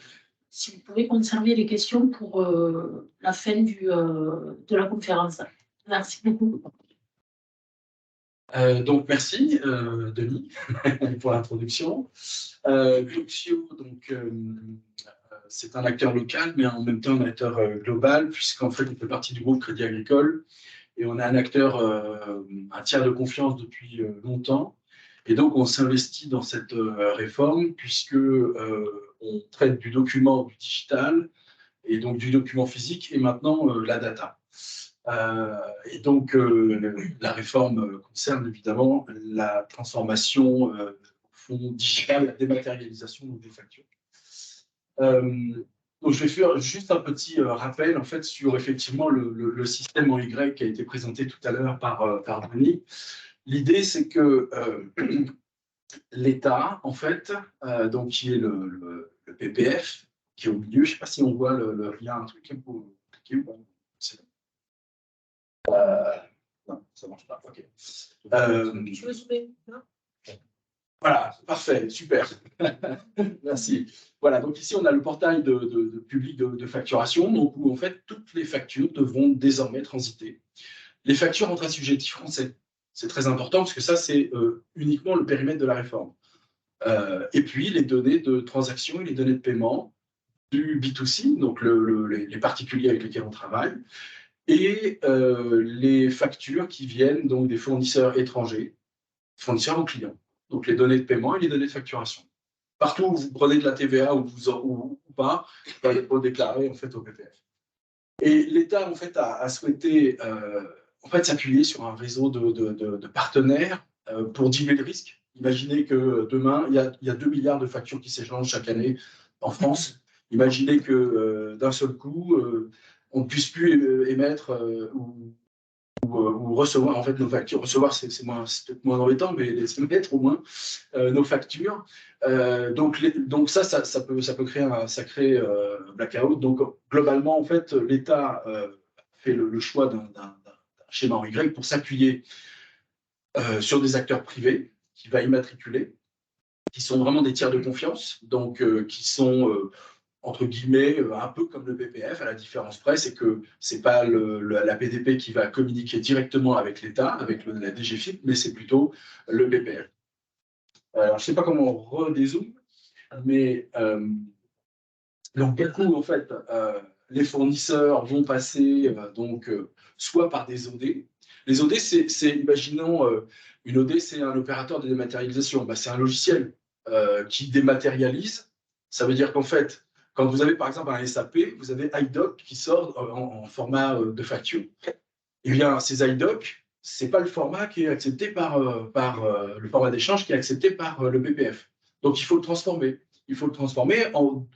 si vous pouvez conserver les questions pour la fin de la conférence. Merci beaucoup. Donc, merci, Denis, pour l'introduction. Doxio, donc, c'est un acteur local, mais en même temps un acteur global, puisqu'en fait, on fait partie du groupe Crédit Agricole, et on a un acteur, un tiers de confiance depuis longtemps. Et donc, on s'investit dans cette réforme, puisque on traite du document, du digital, et donc du document physique, et maintenant la data. Et donc, la réforme concerne évidemment la transformation au fond digital, la dématérialisation des factures. Donc, je vais faire juste un petit rappel en fait, sur effectivement le système en Y qui a été présenté tout à l'heure par Denis. L'idée, c'est que l'État, en fait, donc, qui est le PPF, qui est au milieu, je ne sais pas si on voit il y a un truc qui est cliquer ou pas. Non, ça ne marche pas. OK. Je veux zoomer. Voilà, parfait, super. Merci. Voilà, donc ici, on a le portail de public de facturation, donc où en fait, toutes les factures devront désormais transiter. Les factures entre assujettis français. C'est très important parce que ça, c'est uniquement le périmètre de la réforme. Et puis, les données de transaction et les données de paiement du B2C, donc les particuliers avec lesquels on travaille, et les factures qui viennent donc des fournisseurs étrangers, fournisseurs aux clients. Donc les données de paiement et les données de facturation. Partout où vous prenez de la TVA ou pas, vous allez déclarer en fait au PPF. Et l'État en fait a souhaité en fait s'appuyer sur un réseau de partenaires pour diluer le risque. Imaginez que demain il y a 2 milliards de factures qui s'échangent chaque année en France. Imaginez que d'un seul coup on ne puisse plus émettre ou recevoir en fait nos factures. Recevoir, c'est peut-être moins embêtant, mais les émettre au moins nos factures. Donc ça peut créer un sacré blackout. Donc globalement, en fait, l'État fait le choix d'un schéma en Y pour s'appuyer sur des acteurs privés qui va immatriculer, qui sont vraiment des tiers de confiance, donc qui sont entre guillemets, un peu comme le PPF, à la différence près, c'est que ce n'est pas la PDP qui va communiquer directement avec l'État, avec la DGFiP, mais c'est plutôt le PPF. Alors, je ne sais pas comment on redézoome, mais donc, du coup, en fait, les fournisseurs vont passer soit par des OD. Les OD, imaginons, une OD, c'est un opérateur de dématérialisation. C'est un logiciel qui dématérialise. Ça veut dire qu'en fait, quand vous avez par exemple un SAP, vous avez iDoc qui sort en format de facture. Eh bien, ces iDoc, ce n'est pas le format qui est accepté par le format d'échange qui est accepté par le BPF. Donc, il faut le transformer. il faut le transformer dans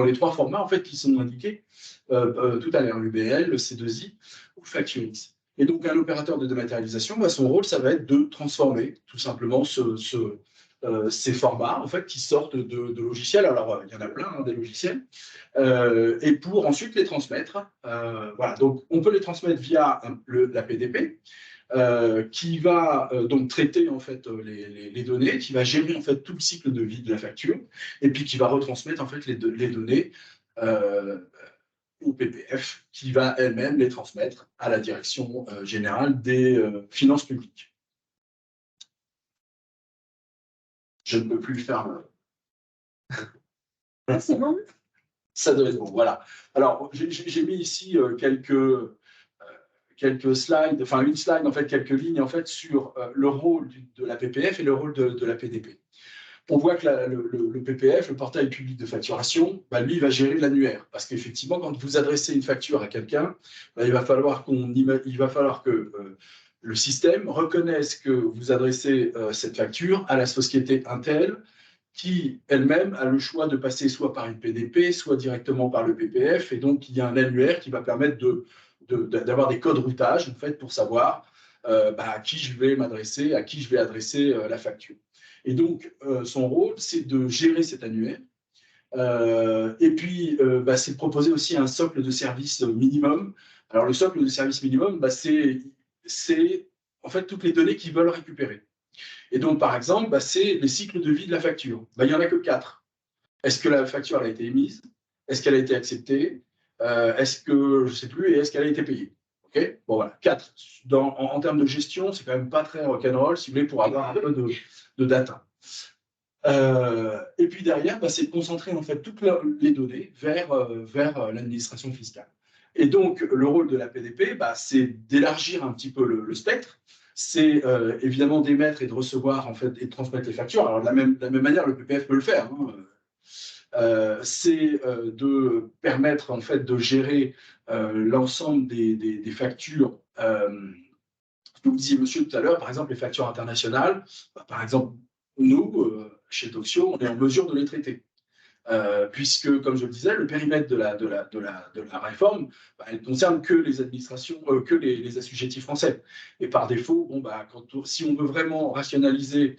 les 3 formats en fait, qui sont indiqués tout à l'heure, l'UBL, le C2I ou le FactureX. Et donc, un opérateur de dématérialisation, bah, son rôle, ça va être de transformer tout simplement ces formats en fait, qui sortent de logiciels. Alors, il y en a plein, hein, des logiciels. Et pour ensuite les transmettre. Voilà. Donc, on peut les transmettre via la PDP, qui va donc traiter en fait les données, qui va gérer en fait tout le cycle de vie de la facture, et puis qui va retransmettre en fait les données au PPF, qui va elle-même les transmettre à la direction générale des finances publiques. Je ne peux plus le faire. C'est bon. Ça doit être bon, voilà. Alors, j'ai mis ici quelques slides, enfin une slide, en fait, quelques lignes en fait, sur le rôle de la PPF et le rôle de la PDP. On voit que le PPF, le portail public de facturation, bah, lui, il va gérer l'annuaire. Parce qu'effectivement, quand vous adressez une facture à quelqu'un, bah, il va falloir que le système reconnaisse que vous adressez cette facture à la société Intel, qui elle-même a le choix de passer soit par une PDP, soit directement par le PPF. Et donc, il y a un annuaire qui va permettre d'avoir des codes routage en fait, pour savoir à qui je vais m'adresser, à qui je vais adresser la facture. Et donc, son rôle, c'est de gérer cet annuaire. Et puis, c'est de proposer aussi un socle de service minimum. Alors, le socle de service minimum, c'est en fait toutes les données qu'ils veulent récupérer. Et donc, par exemple, c'est les cycles de vie de la facture. Il n'y en a que 4. Est-ce que la facture a été émise? Est-ce qu'elle a été acceptée? Est-ce que, je ne sais plus, et est-ce qu'elle a été payée? Okay, bon, voilà, 4. En termes de gestion, c'est quand même pas très rock'n'roll, si vous voulez, pour avoir un peu de data. Et puis derrière, c'est de concentrer en fait toutes les données vers l'administration fiscale. Et donc, le rôle de la PDP, c'est d'élargir un petit peu le spectre. C'est évidemment d'émettre et de recevoir en fait, et de transmettre les factures. Alors, de la même manière, le PPF peut le faire. Hein. C'est de permettre en fait, de gérer l'ensemble des factures. Vous disiez, monsieur, tout à l'heure, par exemple, les factures internationales. Par exemple, nous, chez Doxio, on est en mesure de les traiter. Puisque, comme je le disais, le périmètre de la réforme, elle ne concerne que les administrations, que les assujettis français. Et par défaut, si on veut vraiment rationaliser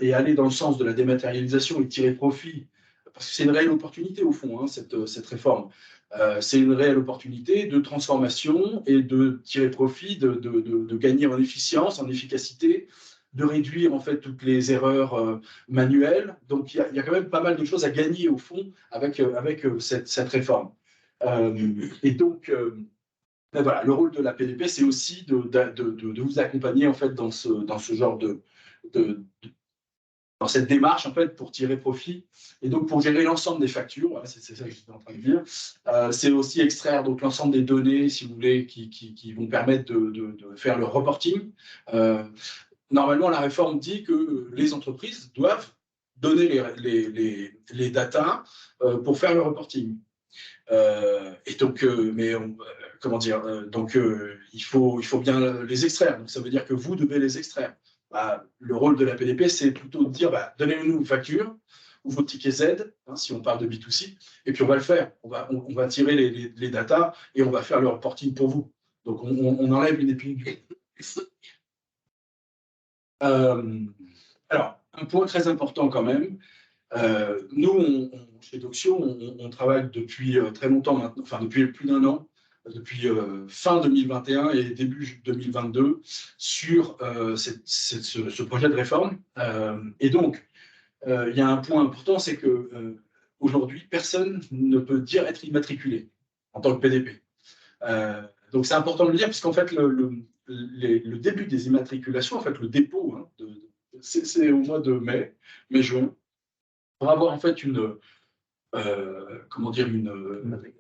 et aller dans le sens de la dématérialisation et tirer profit, parce que c'est une réelle opportunité au fond, hein, cette réforme, c'est une réelle opportunité de transformation et de tirer profit, de gagner en efficience, en efficacité, de réduire en fait toutes les erreurs manuelles. Donc il y a quand même pas mal de choses à gagner au fond avec cette réforme. Et donc voilà, le rôle de la PDP, c'est aussi de vous accompagner en fait dans ce genre dans cette démarche en fait pour tirer profit et donc pour gérer l'ensemble des factures. Voilà, c'est ça que j'étais en train de dire. C'est aussi extraire donc l'ensemble des données, si vous voulez, qui vont permettre de faire le reporting. Normalement, la réforme dit que les entreprises doivent donner les datas pour faire le reporting. Et donc, comment dire, donc il faut bien les extraire. Donc, ça veut dire que vous devez les extraire. Le rôle de la PDP, c'est plutôt de dire, donnez-nous une facture ou vos tickets Z, hein, si on parle de B2C, et puis on va le faire. On va tirer les datas et on va faire le reporting pour vous. Donc, on enlève une épine du alors, un point très important quand même, nous, chez Doxio, on travaille depuis très longtemps maintenant, enfin depuis plus d'1 an, depuis fin 2021 et début 2022, sur ce projet de réforme. Et donc, il y a un point important, c'est que aujourd'hui, personne ne peut dire être immatriculé en tant que PDP. Donc, c'est important de le dire, puisqu'en fait, le début des immatriculations, en fait, le dépôt, hein, c'est au mois de mai-juin, pour avoir en fait une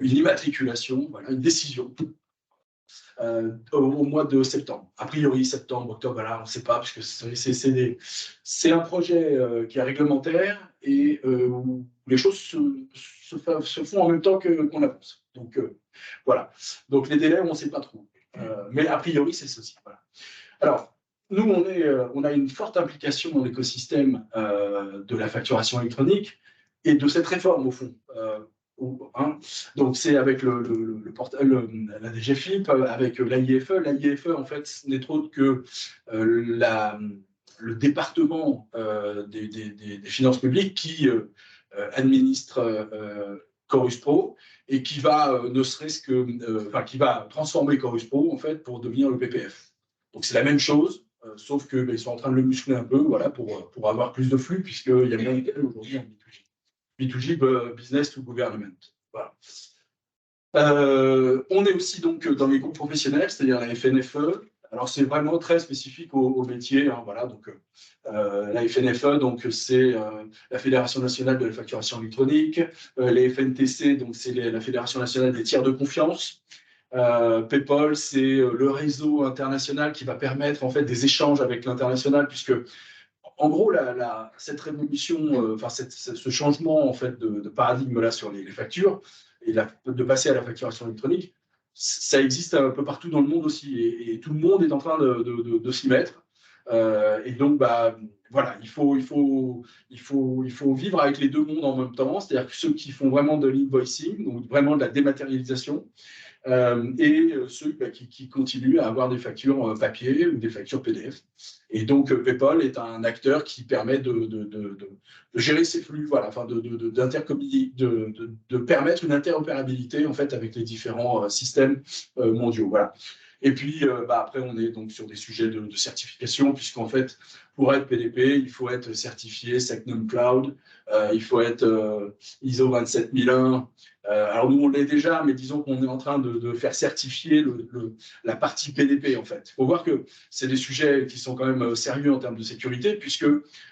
immatriculation, voilà, une décision au mois de septembre. A priori, septembre, octobre, voilà, on ne sait pas, parce que c'est un projet qui est réglementaire et où les choses se font en même temps qu'on avance. Donc, voilà. Donc, les délais, on ne sait pas trop. Mais a priori, c'est ceci. Voilà. Alors, nous, on a une forte implication dans l'écosystème de la facturation électronique et de cette réforme, au fond. Donc, c'est avec la DGFiP, avec l'AIFE. L'AIFE, en fait, ce n'est autre que le département des finances publiques qui administre Chorus Pro et qui va, ne serait-ce que, qui va transformer Chorus Pro, en fait, pour devenir le PPF. Donc, c'est la même chose. Sauf qu'ils sont en train de le muscler un peu, voilà, pour avoir plus de flux, puisqu'il y a moins de aujourd'hui en B2G. B2G, business to government. Voilà. On est aussi donc dans les groupes professionnels, c'est-à-dire la FNFE. Alors, c'est vraiment très spécifique au métier. Hein, voilà, donc, la FNFE, donc, c'est la Fédération nationale de la facturation électronique. Les FNTC, donc, c'est la Fédération nationale des tiers de confiance. PayPal, c'est le réseau international qui va permettre en fait des échanges avec l'international, puisque en gros cette révolution, ce changement en fait de paradigme là sur les factures et de passer à la facturation électronique, ça existe un peu partout dans le monde aussi, et tout le monde est en train de s'y mettre. Et donc voilà, il faut vivre avec les deux mondes en même temps, c'est-à-dire que ceux qui font vraiment de l'invoicing, donc vraiment de la dématérialisation, et ceux qui continuent à avoir des factures papier ou des factures PDF. Et donc, PayPal est un acteur qui permet de gérer ces flux, voilà, enfin de permettre une interopérabilité en fait avec les différents systèmes mondiaux. Voilà. Et puis, après, on est donc sur des sujets de certification, puisqu'en fait, pour être PDP, il faut être certifié Secnum Cloud, il faut être ISO 27001. Alors, nous, on l'est déjà, mais disons qu'on est en train de faire certifier la partie PDP, en fait. Il faut voir que c'est des sujets qui sont quand même sérieux en termes de sécurité, puisque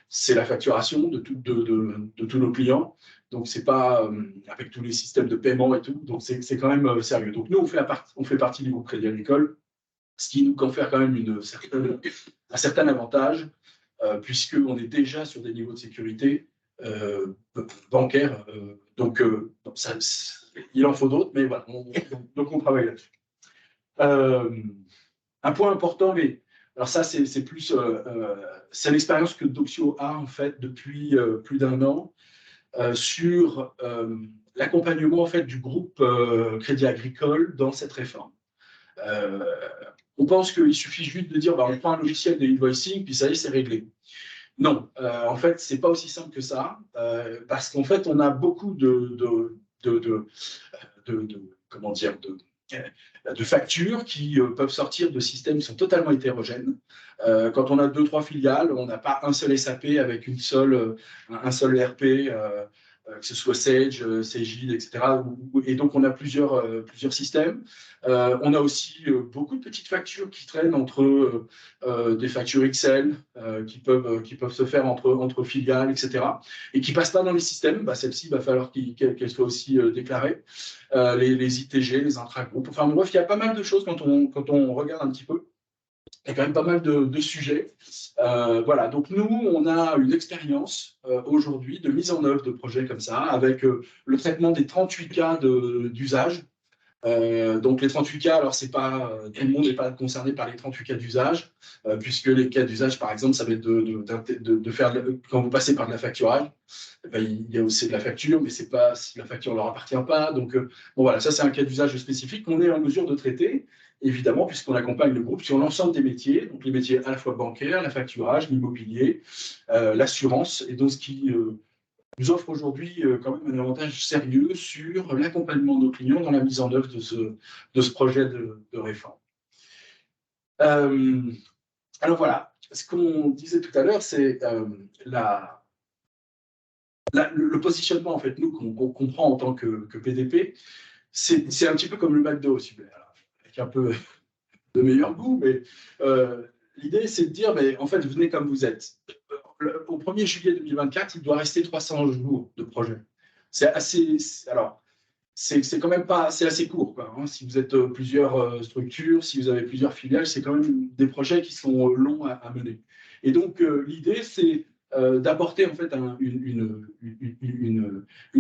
c'est la facturation de tous nos clients. Donc, ce n'est pas avec tous les systèmes de paiement et tout. Donc, c'est quand même sérieux. Donc, nous, on fait partie du groupe Crédit Agricole, ce qui nous confère quand même un certain avantage, puisqu'on est déjà sur des niveaux de sécurité bancaires. Donc, il en faut d'autres, mais voilà, donc on travaille là-dessus. Un point important, mais alors ça, c'est plus c'est l'expérience que Doxio a en fait depuis plus d'un an sur l'accompagnement en fait du groupe Crédit Agricole dans cette réforme. On pense qu'il suffit juste de dire on prend un logiciel de invoicing, puis ça y est, c'est réglé. Non, en fait, c'est pas aussi simple que ça, parce qu'en fait, on a beaucoup de factures qui peuvent sortir de systèmes qui sont totalement hétérogènes. Quand on a 2-3 filiales, on n'a pas un seul SAP avec un seul ERP, que ce soit Sage, Cegid, etc. Et donc, on a plusieurs systèmes. On a aussi beaucoup de petites factures qui traînent entre des factures Excel qui peuvent se faire entre filiales, etc. et qui ne passent pas dans les systèmes. Celles-ci, il va falloir qu'elles soient aussi déclarées. Les ITG, les intragroupes. Enfin, bref, il y a pas mal de choses quand on regarde un petit peu. Il y a quand même pas mal de sujets. Voilà, donc nous, on a une expérience aujourd'hui de mise en œuvre de projets comme ça, avec le traitement des 38 cas d'usage. Donc les 38 cas, alors c'est pas tout le monde n'est pas concerné par les 38 cas d'usage, puisque les cas d'usage, par exemple, ça va être de faire quand vous passez par de la facturage, il y a aussi de la facture, mais c'est pas si la facture ne leur appartient pas. Donc bon voilà, ça c'est un cas d'usage spécifique qu'on est en mesure de traiter, évidemment, puisqu'on accompagne le groupe sur l'ensemble des métiers, donc les métiers à la fois bancaires, la facturage, l'immobilier, l'assurance, et donc ce qui nous offre aujourd'hui quand même un avantage sérieux sur l'accompagnement de nos clients dans la mise en œuvre de ce projet de réforme. Alors voilà, ce qu'on disait tout à l'heure, c'est le positionnement en fait, nous, qu'on comprend en tant que PDP, c'est un petit peu comme le McDo, si vous voulez, avec un peu de meilleur goût, mais l'idée, c'est de dire, mais en fait, venez comme vous êtes. Au 1er juillet 2024, il doit rester 300 jours de projet. C'est quand même pas, c'est assez court, quoi, hein. Si vous êtes plusieurs structures, si vous avez plusieurs filiales, c'est quand même des projets qui sont longs à mener. Et donc, l'idée, c'est d'apporter en fait une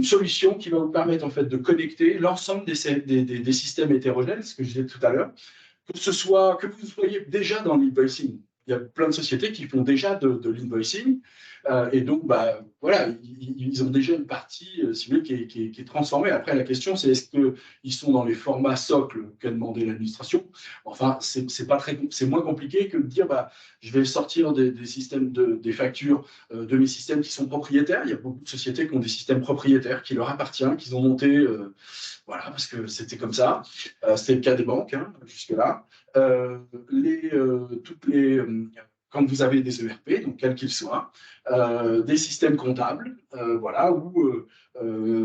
solution qui va vous permettre en fait de connecter l'ensemble des systèmes hétérogènes, ce que je disais tout à l'heure, que vous soyez déjà dans l'invoicing. il y a plein de sociétés qui font déjà de l'invoicing. Et donc, bah, voilà, ils ont déjà une partie, si vous voulez, qui est transformée. Après, la question, c'est est-ce qu'ils sont dans les formats socles qu'a demandé l'administration? Enfin, c'est moins compliqué que de dire, bah, je vais sortir des systèmes des factures de mes systèmes qui sont propriétaires. Il y a beaucoup de sociétés qui ont des systèmes propriétaires qui leur appartiennent, qu'ils ont montés, voilà, parce que c'était comme ça. C'était le cas des banques, hein, jusque-là. Quand vous avez des ERP, donc quels qu'ils soient, des systèmes comptables, voilà, où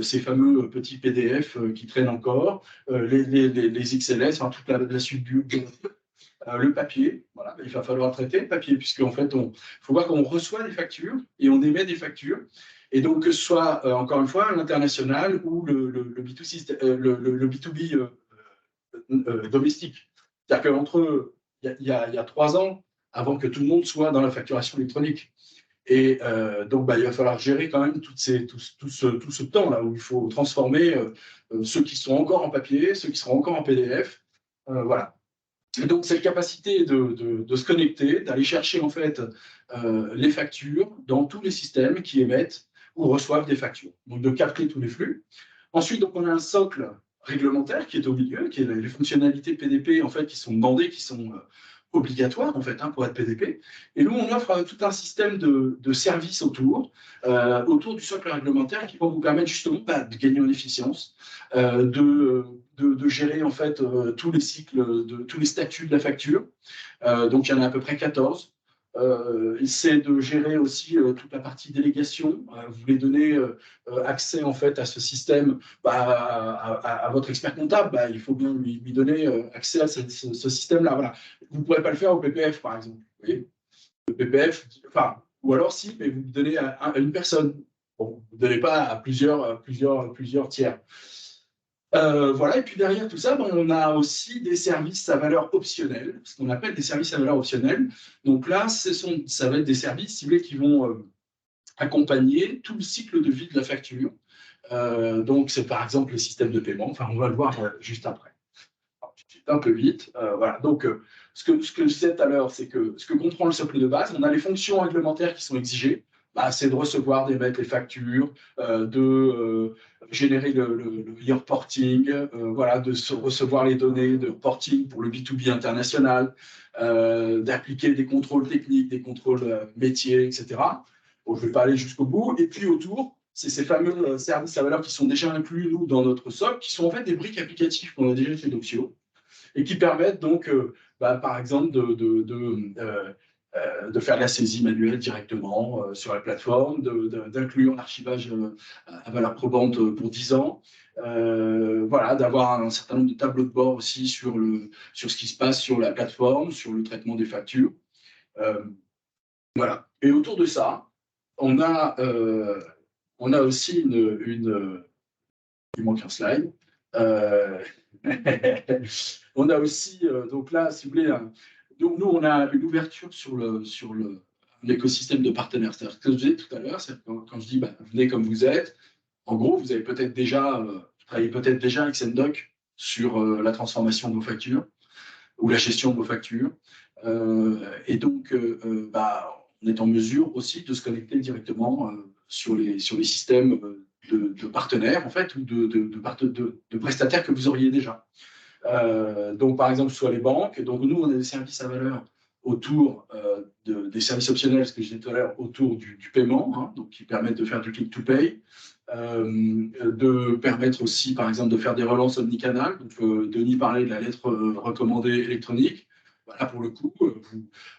ces fameux petits PDF qui traînent encore, les XLS, enfin, toute la suite le papier, voilà, il va falloir traiter le papier, puisqu'en fait, il faut voir qu'on reçoit des factures et on émet des factures. Et donc, que ce soit, encore une fois, l'international ou le B2C, le B2B domestique. C'est-à-dire qu'entre, il y a 3 ans, avant que tout le monde soit dans la facturation électronique. Et donc, bah, il va falloir gérer quand même tout ce temps-là où il faut transformer ceux qui sont encore en papier, ceux qui seront encore en PDF. Voilà. Et donc, cette capacité de se connecter, d'aller chercher en fait les factures dans tous les systèmes qui émettent ou reçoivent des factures. Donc, de capter tous les flux. Ensuite, donc, on a un socle réglementaire qui est au milieu, qui est les fonctionnalités PDP en fait qui sont demandées, qui sont obligatoires en fait hein, pour être PDP. Et nous, on offre tout un système de services autour du socle réglementaire qui vont vous permettre justement de gagner en efficience, de gérer en fait tous les cycles, tous les statuts de la facture. Donc, il y en a à peu près 14. C'est de gérer aussi toute la partie délégation. Vous voulez donner accès en fait à ce système à votre expert comptable, il faut bien lui donner accès à ce système-là. Voilà. Vous ne pourrez pas le faire au PPF, par exemple. Vous voyez le PPF, enfin, ou alors si, mais vous le donnez à une personne. Bon, vous ne donnez pas à plusieurs tiers. Voilà, et puis derrière tout ça, on a aussi des services à valeur optionnelle, ce qu'on appelle des services à valeur optionnelle. Donc là, ça va être des services ciblés qui vont accompagner tout le cycle de vie de la facture. Donc c'est par exemple le système de paiement, enfin on va le voir juste après. Un peu vite. Voilà. Donc ce que je disais tout à l'heure, c'est que ce que comprend le socle de base, on a les fonctions réglementaires qui sont exigées. C'est de recevoir, d'émettre les factures, de générer le e-reporting, voilà, de recevoir les données de reporting pour le B2B international, d'appliquer des contrôles techniques, des contrôles métiers, etc. Bon, je ne vais pas aller jusqu'au bout. Et puis autour, c'est ces fameux services à valeur qui sont déjà inclus, nous, dans notre socle, qui sont en fait des briques applicatives qu'on a déjà chez Doxio et qui permettent donc, par exemple, de faire de la saisie manuelle directement sur la plateforme, d'inclure l'archivage à valeur probante pour 10 ans, voilà, d'avoir un certain nombre de tableaux de bord aussi sur ce qui se passe sur la plateforme, sur le traitement des factures. Voilà. Et autour de ça, on a aussi il manque un slide. On a aussi, donc là, si vous voulez, donc nous, on a une ouverture sur l'écosystème de partenaires. C'est-à-dire ce que je disais tout à l'heure, quand je dis venez comme vous êtes, en gros, vous avez peut-être déjà, travaillez peut-être déjà avec Sendoc sur la transformation de vos factures ou la gestion de vos factures. Et donc, on est en mesure aussi de se connecter directement sur les systèmes de partenaires, en fait, ou de prestataires que vous auriez déjà. Donc, par exemple, soit les banques. Donc, nous, on a des services à valeur autour des services optionnels, ce que je disais tout à l'heure, autour du paiement, hein, donc qui permettent de faire du click to pay, de permettre aussi, par exemple, de faire des relances omnicanal. Donc, Denis parlait de la lettre recommandée électronique. Voilà, pour le coup,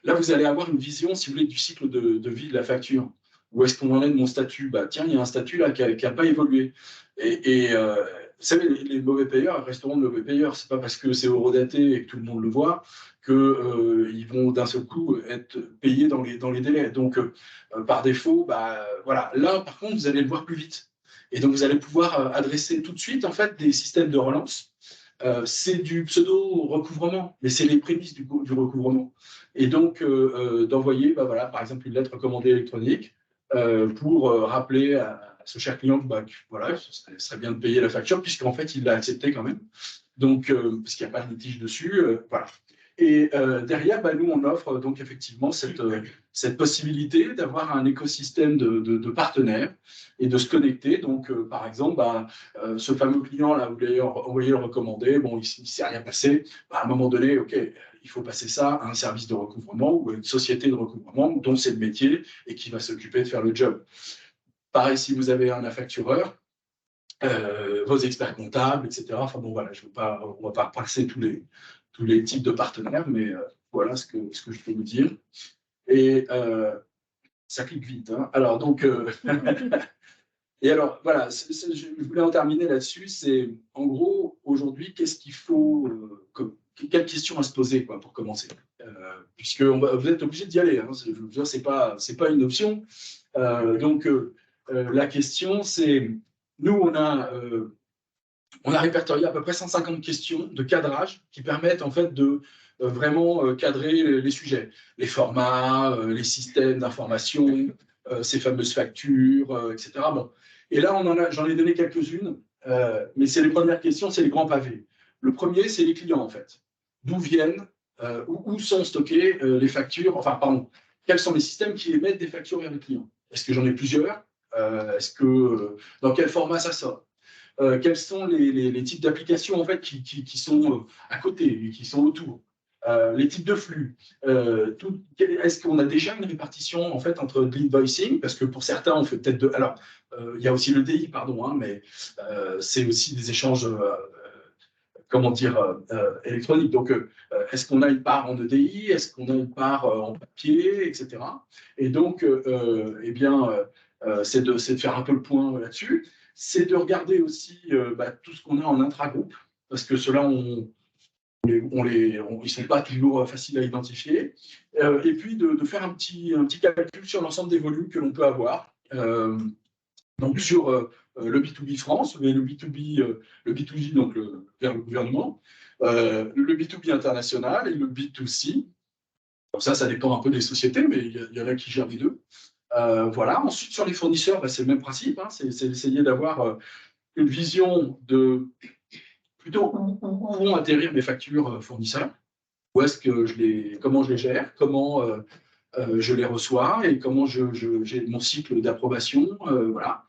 là, vous allez avoir une vision, si vous voulez, du cycle de vie de la facture. Où est-ce qu'on en est de mon statut? Tiens, il y a un statut là qui n'a pas évolué. Vous savez, les mauvais payeurs resteront de mauvais payeurs. Ce n'est pas parce que c'est horodaté et que tout le monde le voit qu'ils vont d'un seul coup être payés dans les délais. Donc, par défaut, voilà. Là, par contre, vous allez le voir plus vite. Et donc, vous allez pouvoir adresser tout de suite en fait, des systèmes de relance. C'est du pseudo-recouvrement, mais c'est les prémices du recouvrement. Et donc, d'envoyer, voilà, par exemple, une lettre recommandée électronique pour rappeler à ce cher client que voilà, ce serait bien de payer la facture, puisqu'en fait, il l'a accepté quand même. Donc, parce qu'il n'y a pas de litige dessus. Voilà. Et derrière, nous, on offre donc effectivement cette possibilité d'avoir un écosystème de partenaires et de se connecter. Donc, par exemple, ce fameux client, là, vous l'avez envoyé le recommandé, bon, il ne s'est rien passé. À un moment donné, OK, il faut passer ça à un service de recouvrement ou à une société de recouvrement dont c'est le métier et qui va s'occuper de faire le job. Pareil, si vous avez un affactureur, vos experts comptables, etc. Enfin bon, voilà, on ne va pas passer tous les types de partenaires, mais voilà ce que je peux vous dire. Et ça clique vite. Hein. Alors, donc, et alors, voilà, je voulais en terminer là-dessus. C'est, en gros, aujourd'hui, qu'est-ce qu'il faut, quelle question à se poser quoi, pour commencer puisque vous êtes obligé d'y aller. Hein, je veux dire, c'est pas une option. Donc, la question, c'est, nous, on a répertorié à peu près 150 questions de cadrage qui permettent en fait de vraiment cadrer les sujets, les formats, les systèmes d'information, ces fameuses factures, etc. Bon. Et là, j'en ai donné quelques-unes, mais c'est les premières questions, c'est les grands pavés. Le premier, c'est les clients en fait. D'où viennent, où sont stockées les factures, enfin, pardon, quels sont les systèmes qui émettent des factures vers les clients? Est-ce que j'en ai plusieurs? Dans quel format ça sort? Quels sont les types d'applications en fait qui sont à côté, qui sont autour, les types de flux. Est-ce qu'on a déjà une répartition en fait entre de l'invoicing, parce que pour certains on fait peut-être alors il y a aussi le DI pardon, hein, mais c'est aussi des échanges comment dire électroniques. Donc est-ce qu'on a une part en EDI, est-ce qu'on a une part en papier, etc. Et donc eh bien c'est de faire un peu le point là-dessus. C'est de regarder aussi tout ce qu'on a en intragroupe, parce que ceux-là, ils ne sont pas toujours faciles à identifier. Et puis de faire un petit calcul sur l'ensemble des volumes que l'on peut avoir. Donc sur le B2B France, le B2B, le B2J, donc vers le gouvernement, le B2B international et le B2C. Donc ça dépend un peu des sociétés, mais il y en a qui gèrent les deux. Voilà. Ensuite, sur les fournisseurs, c'est le même principe. Hein, c'est d'essayer d'avoir une vision de plutôt où vont atterrir mes factures fournisseurs, où est-ce que comment je les gère, comment je les reçois et comment j'ai mon cycle d'approbation. Voilà.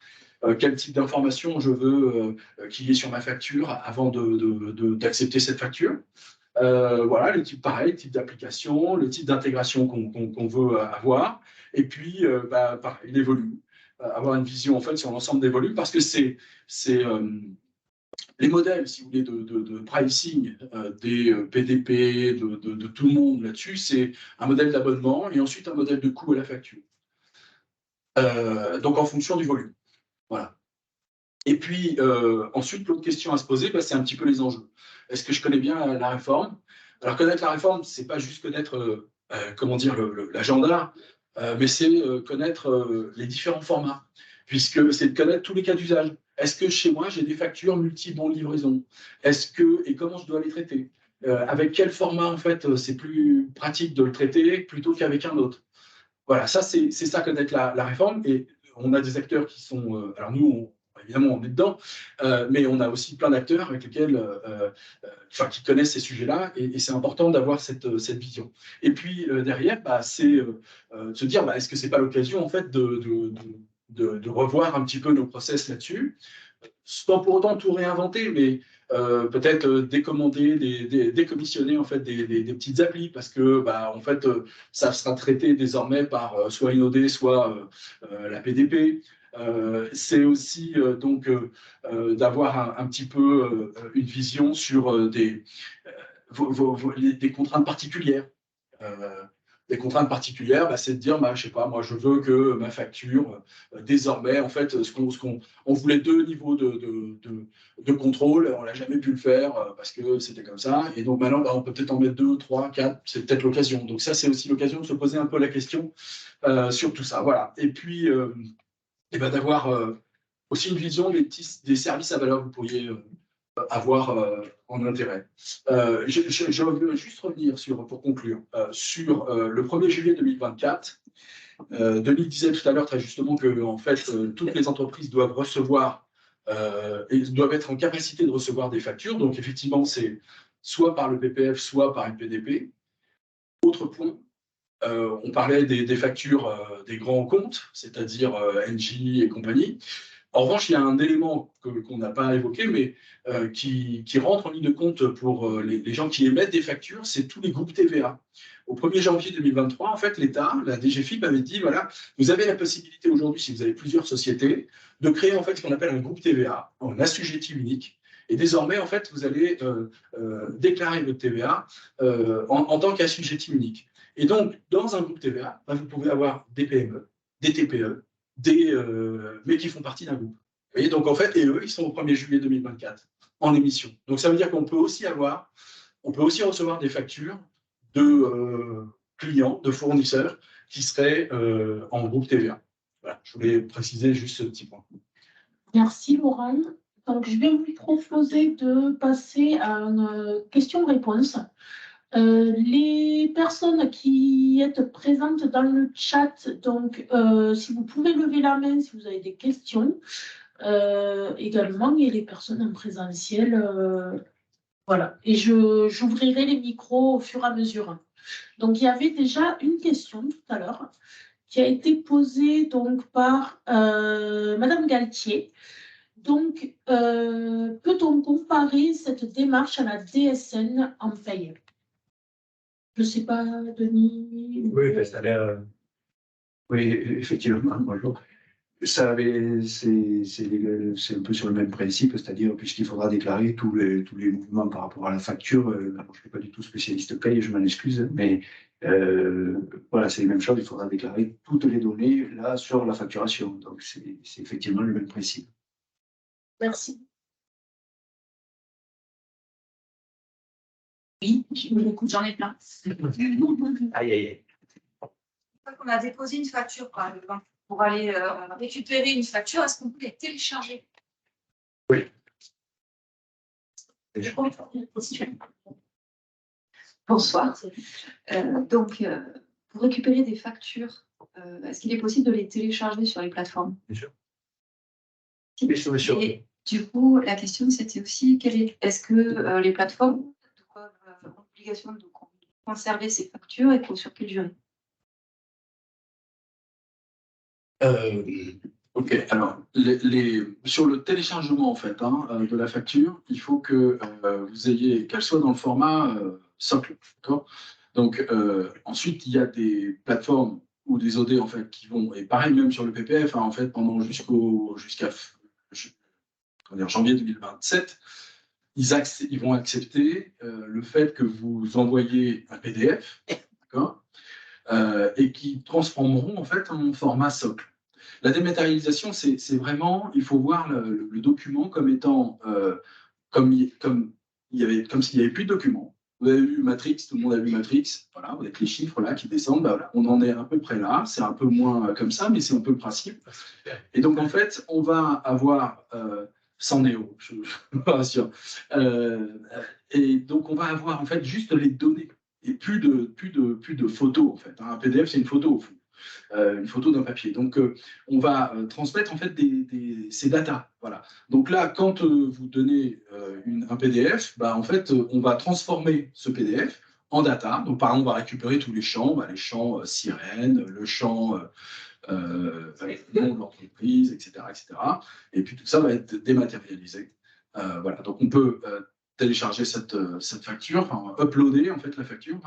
Quel type d'information je veux qu'il y ait sur ma facture avant d'accepter cette facture. Voilà, les types pareil, type d'application, le type d'intégration qu'on veut avoir, et puis pareil, les volumes. Avoir une vision en fait sur l'ensemble des volumes, parce que c'est les modèles, si vous voulez, de pricing des PDP, de tout le monde là-dessus, c'est un modèle d'abonnement et ensuite un modèle de coût à la facture. Donc en fonction du volume. Voilà. Et puis, ensuite, l'autre question à se poser, c'est un petit peu les enjeux. Est-ce que je connais bien la réforme? Alors, connaître la réforme, ce n'est pas juste connaître, comment dire, l'agenda, mais c'est connaître les différents formats, puisque c'est de connaître tous les cas d'usage. Est-ce que chez moi, j'ai des factures multi-bons de livraison? Et comment je dois les traiter? Avec quel format, en fait, c'est plus pratique de le traiter plutôt qu'avec un autre? Voilà, ça, c'est ça connaître la réforme. Et on a des acteurs qui sont... alors nous, évidemment, on est dedans, mais on a aussi plein d'acteurs avec lesquels, qui connaissent ces sujets-là, et c'est important d'avoir cette vision. Et puis derrière, c'est de se dire, est-ce que c'est pas l'occasion en fait de revoir un petit peu nos process là-dessus, sans pour autant tout réinventer, mais peut-être décommander, décommissionner en fait des petites applis, parce que en fait ça sera traité désormais par soit Inodé, soit la PDP. C'est aussi donc d'avoir un petit peu une vision sur des contraintes particulières. Des contraintes particulières, c'est de dire, je sais pas, moi je veux que ma facture, désormais, en fait, on voulait 2 niveaux de contrôle, on n'a jamais pu le faire parce que c'était comme ça, et donc maintenant on peut peut-être en mettre 2, 3, 4, c'est peut-être l'occasion. Donc ça, c'est aussi l'occasion de se poser un peu la question sur tout ça. Voilà. Et puis, d'avoir aussi une vision des services à valeur que vous pourriez avoir en intérêt. Je veux juste revenir pour conclure, sur le 1er juillet 2024. Denis disait tout à l'heure très justement que en fait, toutes les entreprises doivent recevoir et doivent être en capacité de recevoir des factures. Donc effectivement, c'est soit par le PPF, soit par une PDP. Autre point, on parlait des factures des grands comptes, c'est-à-dire Engie et compagnie. En revanche, il y a un élément qu'on n'a pas évoqué, mais qui rentre en ligne de compte pour les gens qui émettent des factures, c'est tous les groupes TVA. Au 1er janvier 2023, en fait, l'État, la DGFiP avait dit, voilà, vous avez la possibilité aujourd'hui, si vous avez plusieurs sociétés, de créer en fait ce qu'on appelle un groupe TVA, un assujetti unique. Et désormais, en fait, vous allez déclarer votre TVA en tant qu'assujetti unique. Et donc, dans un groupe TVA, vous pouvez avoir des PME, des TPE, mais qui font partie d'un groupe. Vous voyez, donc en fait, et eux, ils sont au 1er juillet 2024 en émission. Donc ça veut dire qu'on peut aussi recevoir des factures de clients, de fournisseurs qui seraient en groupe TVA. Voilà, je voulais préciser juste ce petit point. Merci Laurent. Donc je vais vous proposer de passer à une question-réponse. Les personnes qui êtes présentes dans le chat, donc si vous pouvez lever la main si vous avez des questions, également, et les personnes en présentiel, voilà. Et j'ouvrirai les micros au fur et à mesure. Donc il y avait déjà une question tout à l'heure qui a été posée donc par Madame Galtier. Donc, peut-on comparer cette démarche à la DSN en paye? Je ne sais pas, Denis. Oui, ça a l'air. Oui, effectivement, bonjour. C'est un peu sur le même principe, c'est-à-dire puisqu'il faudra déclarer tous les mouvements par rapport à la facture. Je ne suis pas du tout spécialiste paye, je m'en excuse, mais voilà, c'est les mêmes choses. Il faudra déclarer toutes les données là sur la facturation. Donc c'est effectivement le même principe. Merci. Oui, j'en ai plein. Aïe, aïe, aïe. On a déposé une facture, par exemple, pour aller récupérer une facture, est-ce qu'on peut les télécharger? Oui. Bonsoir. Donc, pour récupérer des factures, est-ce qu'il est possible de les télécharger sur les plateformes? Bien sûr. Si. Bien sûr, bien sûr. Et du coup, la question, c'était aussi, est-ce que les plateformes ont l'obligation de conserver ces factures et sur quelle durée? Ok, alors sur le téléchargement en fait de la facture, il faut que vous ayez qu'elle soit dans le format socle, d'accord? Donc ensuite il y a des plateformes ou des OD en fait qui vont, et pareil même sur le PPF en fait pendant jusqu'à janvier 2027, ils vont accepter le fait que vous envoyez un PDF, d'accord? Et qui transformeront en fait en format socle. La dématérialisation, c'est vraiment, il faut voir le document comme étant comme s'il n'y avait plus de document. Vous avez vu Matrix, tout le monde a vu Matrix, voilà, avec les chiffres là qui descendent, bah, voilà, on en est à peu près là, c'est un peu moins comme ça, mais c'est un peu le principe. Et donc en fait, on va avoir sans néo, je vous rassure. Et donc on va avoir en fait juste les données et plus de photos en fait. Un PDF c'est une photo au fond. Une photo d'un papier. Donc, on va transmettre en fait ces datas. Voilà. Donc là, quand vous donnez un PDF, bah, en fait, on va transformer ce PDF en data. Donc, par exemple, on va récupérer tous les champs, bah, les champs sirène, le champ nom de l'entreprise, etc., etc. Et puis tout ça va être dématérialisé. Voilà. Donc, on peut télécharger cette facture, enfin, uploader en fait la facture,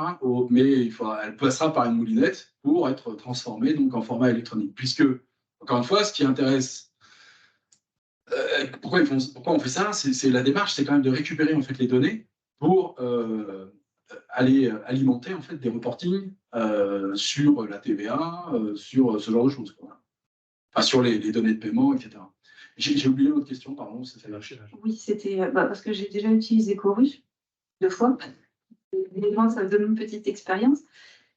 mais elle passera par une moulinette pour être transformée donc en format électronique. Puisque, encore une fois, ce qui intéresse, pourquoi on fait ça, c'est la démarche, c'est quand même de récupérer en fait les données pour aller alimenter en fait des reportings sur la TVA, sur ce genre de choses, quoi. Enfin, sur les données de paiement, etc. J'ai oublié l'autre question, pardon, ça fait lâcher. Oui, c'était parce que j'ai déjà utilisé Chorus 2 fois. Évidemment, ça me donne une petite expérience.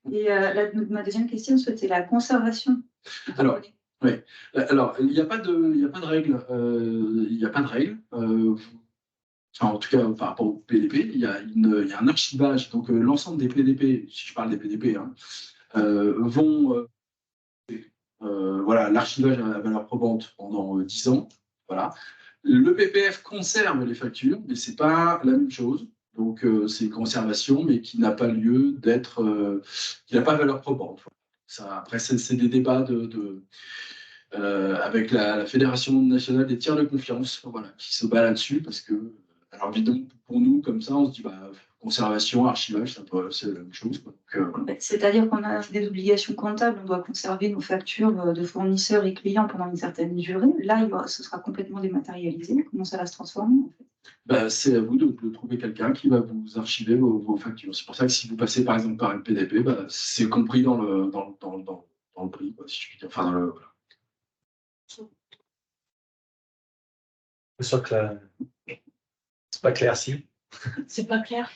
Et ma deuxième question, c'était la conservation. Alors, oui. Alors, il n'y a pas de règle. Il n'y a pas de règle. En tout cas, par rapport au PDP, il y a un archivage. Donc, l'ensemble des PDP, si je parle des PDP, vont voilà, l'archivage à valeur probante pendant 10 ans. Voilà. Le PPF conserve les factures, mais ce n'est pas la même chose. Donc, c'est conservation, mais qui n'a pas lieu d'être, qui n'a pas valeur probante. Ça, après, c'est des débats avec la Fédération nationale des tiers de confiance, voilà, qui se bat là-dessus, parce que, alors évidemment, pour nous, comme ça, on se dit, bah, conservation, archivage, c'est la même chose. C'est-à-dire qu'on a des obligations comptables, on doit conserver nos factures de fournisseurs et clients pendant une certaine durée. Là, ce sera complètement dématérialisé. Comment ça va se transformer en fait? Bah, c'est à vous de trouver quelqu'un qui va vous archiver vos factures. C'est pour ça que si vous passez par exemple par un PDP, bah, c'est compris dans le prix, quoi, si je puis dire. Enfin, voilà. C'est sûr que c'est pas clair, si. C'est pas clair.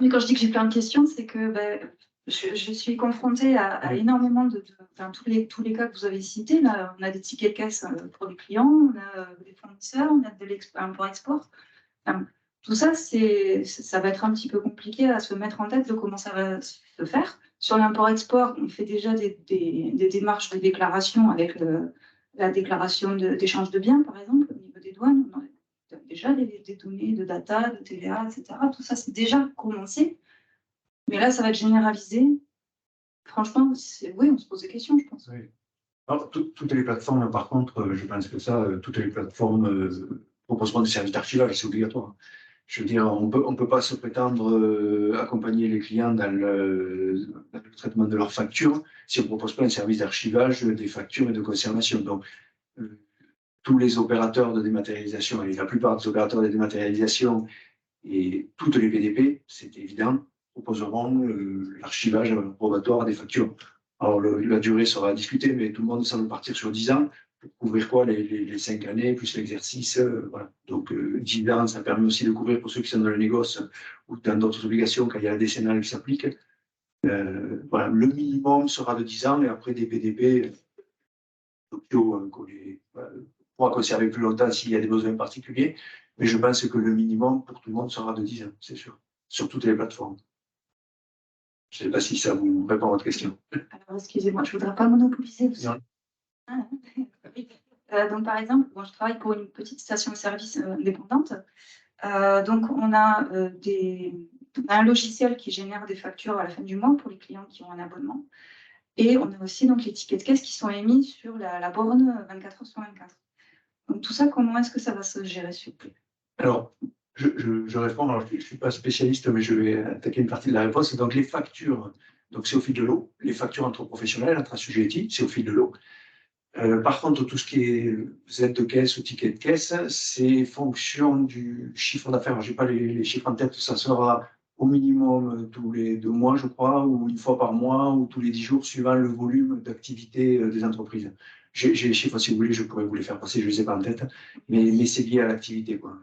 Mais quand je dis que j'ai plein de questions, c'est que je suis confrontée à énormément enfin, tous les cas que vous avez cités. Là, on a des tickets de caisse pour les clients, on a des fournisseurs, on a de l'import-export. Enfin, tout ça, ça va être un petit peu compliqué à se mettre en tête de comment ça va se faire. Sur l'import-export, on fait déjà des démarches de déclaration avec la déclaration d'échange de biens, par exemple, au niveau des douanes. On a déjà des données de data, de TVA, etc. Tout ça, c'est déjà commencé. Mais là, ça va être généralisé. Franchement, oui, on se pose des questions, je pense. Oui. Alors, toutes les plateformes, par contre, je pense que ça, toutes les plateformes proposent des services d'archivage, c'est obligatoire. Je veux dire, on peut pas se prétendre accompagner les clients dans le traitement de leurs factures si on ne propose pas un service d'archivage des factures et de conservation. Donc, tous les opérateurs de dématérialisation, et la plupart des opérateurs de dématérialisation et toutes les PDP, c'est évident, proposeront l'archivage probatoire des factures. Alors, la durée sera discutée, mais tout le monde semble partir sur 10 ans pour couvrir quoi les 5 années, plus l'exercice. Voilà. Donc, 10 ans, ça permet aussi de couvrir pour ceux qui sont dans le négoce ou dans d'autres obligations quand il y a la décennale qui s'applique. Voilà, le minimum sera de 10 ans et après des PDP, pourra conserver plus longtemps s'il y a des besoins particuliers. Mais je pense que le minimum pour tout le monde sera de 10 ans, c'est sûr, sur toutes les plateformes. Je ne sais pas si ça vous répond à votre question. Alors, excusez-moi, je ne voudrais pas monopoliser. Donc, par exemple, je travaille pour une petite station-service indépendante. Donc, on a un logiciel qui génère des factures à la fin du mois pour les clients qui ont un abonnement. Et on a aussi donc, les tickets de caisse qui sont émis sur la borne 24 heures sur 24. Donc, tout ça, comment est-ce que ça va se gérer, s'il vous plaît? Alors, je réponds, alors, je ne suis pas spécialiste, mais je vais attaquer une partie de la réponse. Donc, les factures, c'est au fil de l'eau. Les factures entre professionnels, entre assujettis, c'est au fil de l'eau. Par contre, tout ce qui est Z de caisse ou ticket de caisse, c'est fonction du chiffre d'affaires. Je n'ai pas les chiffres en tête, ça sera au minimum tous les 2 mois, je crois, ou une fois par mois, ou tous les 10 jours, suivant le volume d'activité des entreprises. J'ai les chiffres, si vous voulez, je pourrais vous les faire passer, je ne les ai pas en tête, mais c'est lié à l'activité, quoi.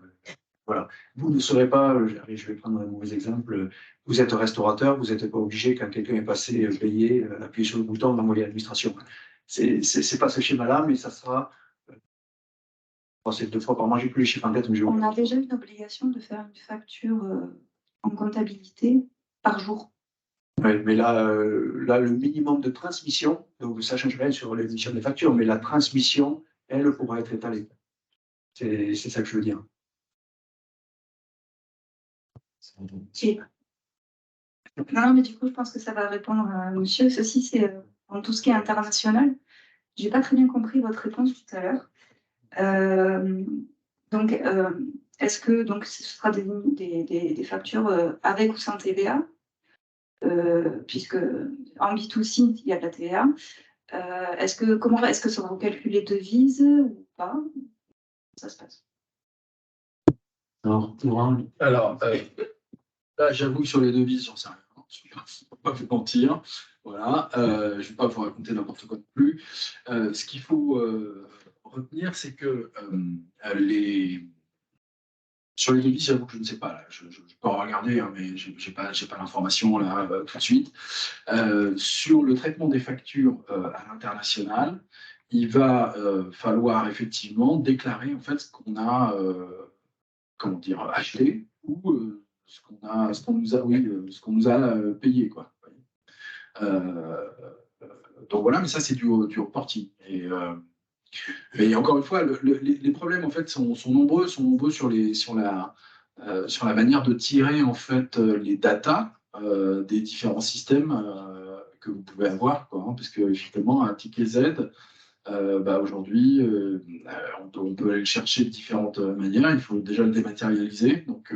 Voilà. Vous ne serez pas, je vais prendre un mauvais exemple, vous êtes restaurateur, vous n'êtes pas obligé, quand quelqu'un est passé payer, appuyer sur le bouton d'envoyer à l'administration. C'est pas ce schéma-là, mais ça sera. C'est 2 fois par mois, j'ai plus les chiffres en tête. Mais on a déjà une obligation de faire une facture en comptabilité par jour. Oui, mais là, le minimum de transmission, donc ça change rien sur l'émission des factures, mais la transmission, elle, pourra être étalée. C'est ça que je veux dire. Non, mais du coup, je pense que ça va répondre à monsieur. Ceci, c'est en tout ce qui est international. Je n'ai pas très bien compris votre réponse tout à l'heure. Donc, est-ce que donc, ce sera des factures avec ou sans TVA, puisque en B2C, il y a de la TVA. Comment est-ce que ça va vous calculer devises ou pas? Comment ça se passe? Alors, là, j'avoue que sur les devises, j'en sais rien. Je ne vais pas vous mentir. Voilà. Je ne vais pas vous raconter n'importe quoi non plus. Ce qu'il faut retenir, c'est que sur les devises, j'avoue que je ne sais pas. Là. Je peux en regarder, hein, mais je n'ai pas l'information là tout de suite. Sur le traitement des factures à l'international, il va falloir effectivement déclarer en fait ce qu'on a acheté ou ce qu'on nous a payé, quoi. Donc voilà, mais ça c'est du reporting. Et encore une fois, les problèmes en fait sont nombreux sur sur la manière de tirer en fait les datas des différents systèmes que vous pouvez avoir, quoi, hein, parce que effectivement un ticket Z, aujourd'hui on peut aller le chercher de différentes manières. Il faut déjà le dématérialiser, donc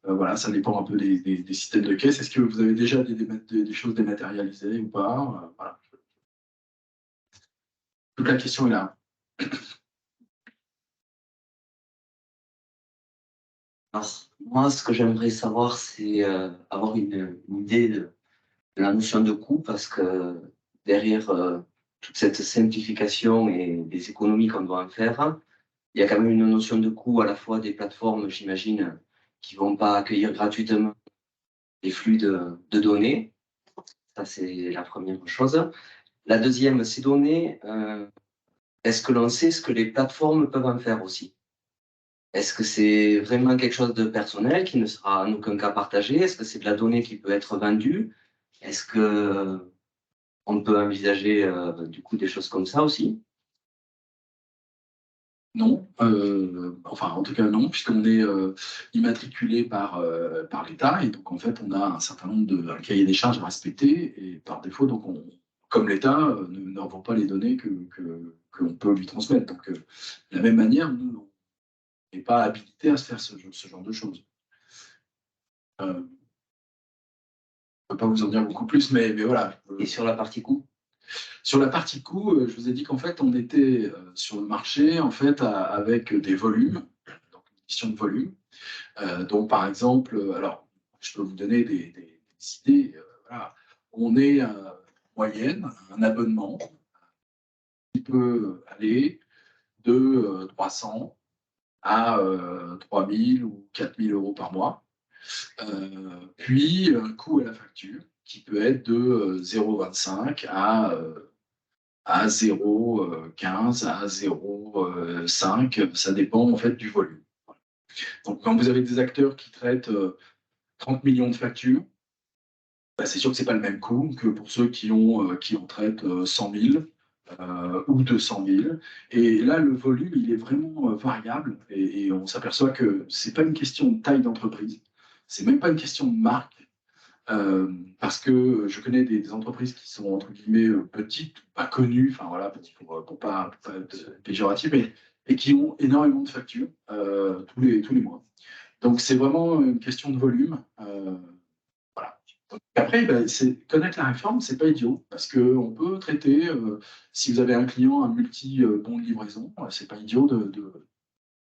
voilà, ça dépend un peu des systèmes de caisse. Est-ce que vous avez déjà des choses dématérialisées ou pas? Voilà. Toute la question est là. Alors, moi, ce que j'aimerais savoir, c'est avoir une idée de la notion de coût, parce que derrière toute cette simplification et des économies qu'on doit en faire, il y a quand même une notion de coût à la fois des plateformes, j'imagine, qui vont pas accueillir gratuitement les flux de données. Ça, c'est la première chose. La deuxième, ces données, est-ce que l'on sait ce que les plateformes peuvent en faire aussi? Est-ce que c'est vraiment quelque chose de personnel qui ne sera en aucun cas partagé? Est-ce que c'est de la donnée qui peut être vendue? Est-ce que on peut envisager du coup des choses comme ça aussi? Non, enfin en tout cas non, puisqu'on est immatriculé par l'État et donc en fait on a un certain nombre de un cahier des charges à respecter et par défaut donc comme l'État ne revend pas les données qu'on peut lui transmettre. Donc de la même manière, nous on n'est pas habilité à se faire ce genre de choses. Je ne peux pas vous en dire beaucoup plus, mais voilà. Et sur la partie coût? Sur la partie coût, je vous ai dit qu'en fait, on était sur le marché en fait, avec des volumes, donc une question de volume. Donc, par exemple, alors, je peux vous donner des idées. Voilà. On est en moyenne, un abonnement qui peut aller de 300 à 3 000 ou 4 000 euros par mois. Puis, un coût à la facture qui peut être de 0,25 à 0,15 à 0,5, ça dépend en fait du volume. Donc quand vous avez des acteurs qui traitent 30 millions de factures, c'est sûr que c'est pas le même coût que pour ceux qui en traitent 100 000 ou 200 000. Et là, le volume, il est vraiment variable et on s'aperçoit que c'est pas une question de taille d'entreprise, c'est même pas une question de marque. Parce que je connais des entreprises qui sont entre guillemets petites, pas connues, enfin voilà, petit pour pas être péjoratif, et qui ont énormément de factures tous les mois. Donc c'est vraiment une question de volume. Voilà. Donc, après, connaître la réforme, c'est pas idiot, parce qu'on peut traiter, si vous avez un client, un multi-bon de livraison, c'est pas idiot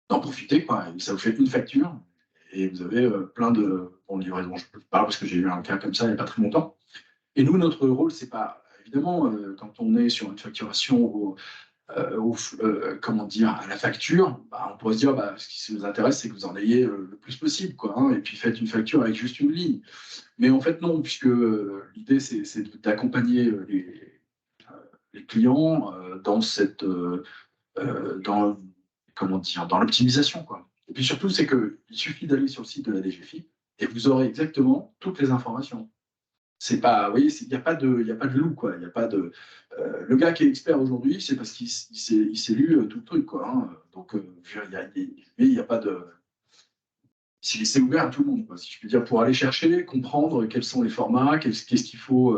d'en profiter, quoi. Ça vous fait une facture et vous avez plein de bons de livraison. Je peux parler parce que j'ai eu un cas comme ça il n'y a pas très longtemps. Et nous, notre rôle, c'est pas évidemment quand on est sur une facturation comment dire, à la facture, on pourrait se dire ce qui nous intéresse, c'est que vous en ayez le plus possible, quoi, hein, et puis faites une facture avec juste une ligne. Mais en fait, non, puisque l'idée, c'est d'accompagner les clients dans cette dans comment dire, dans l'optimisation, quoi. Et puis surtout, c'est qu'il suffit d'aller sur le site de la DGFiP et vous aurez exactement toutes les informations. C'est pas, vous voyez, il n'y a pas de loup, quoi. Il y a pas de, le gars qui est expert aujourd'hui, c'est parce qu'il s'est lu tout le truc, quoi, hein. Donc, il n'y a pas de, c'est ouvert à tout le monde, quoi, si je puis dire, pour aller chercher, comprendre quels sont les formats, qu'est-ce qu'il faut,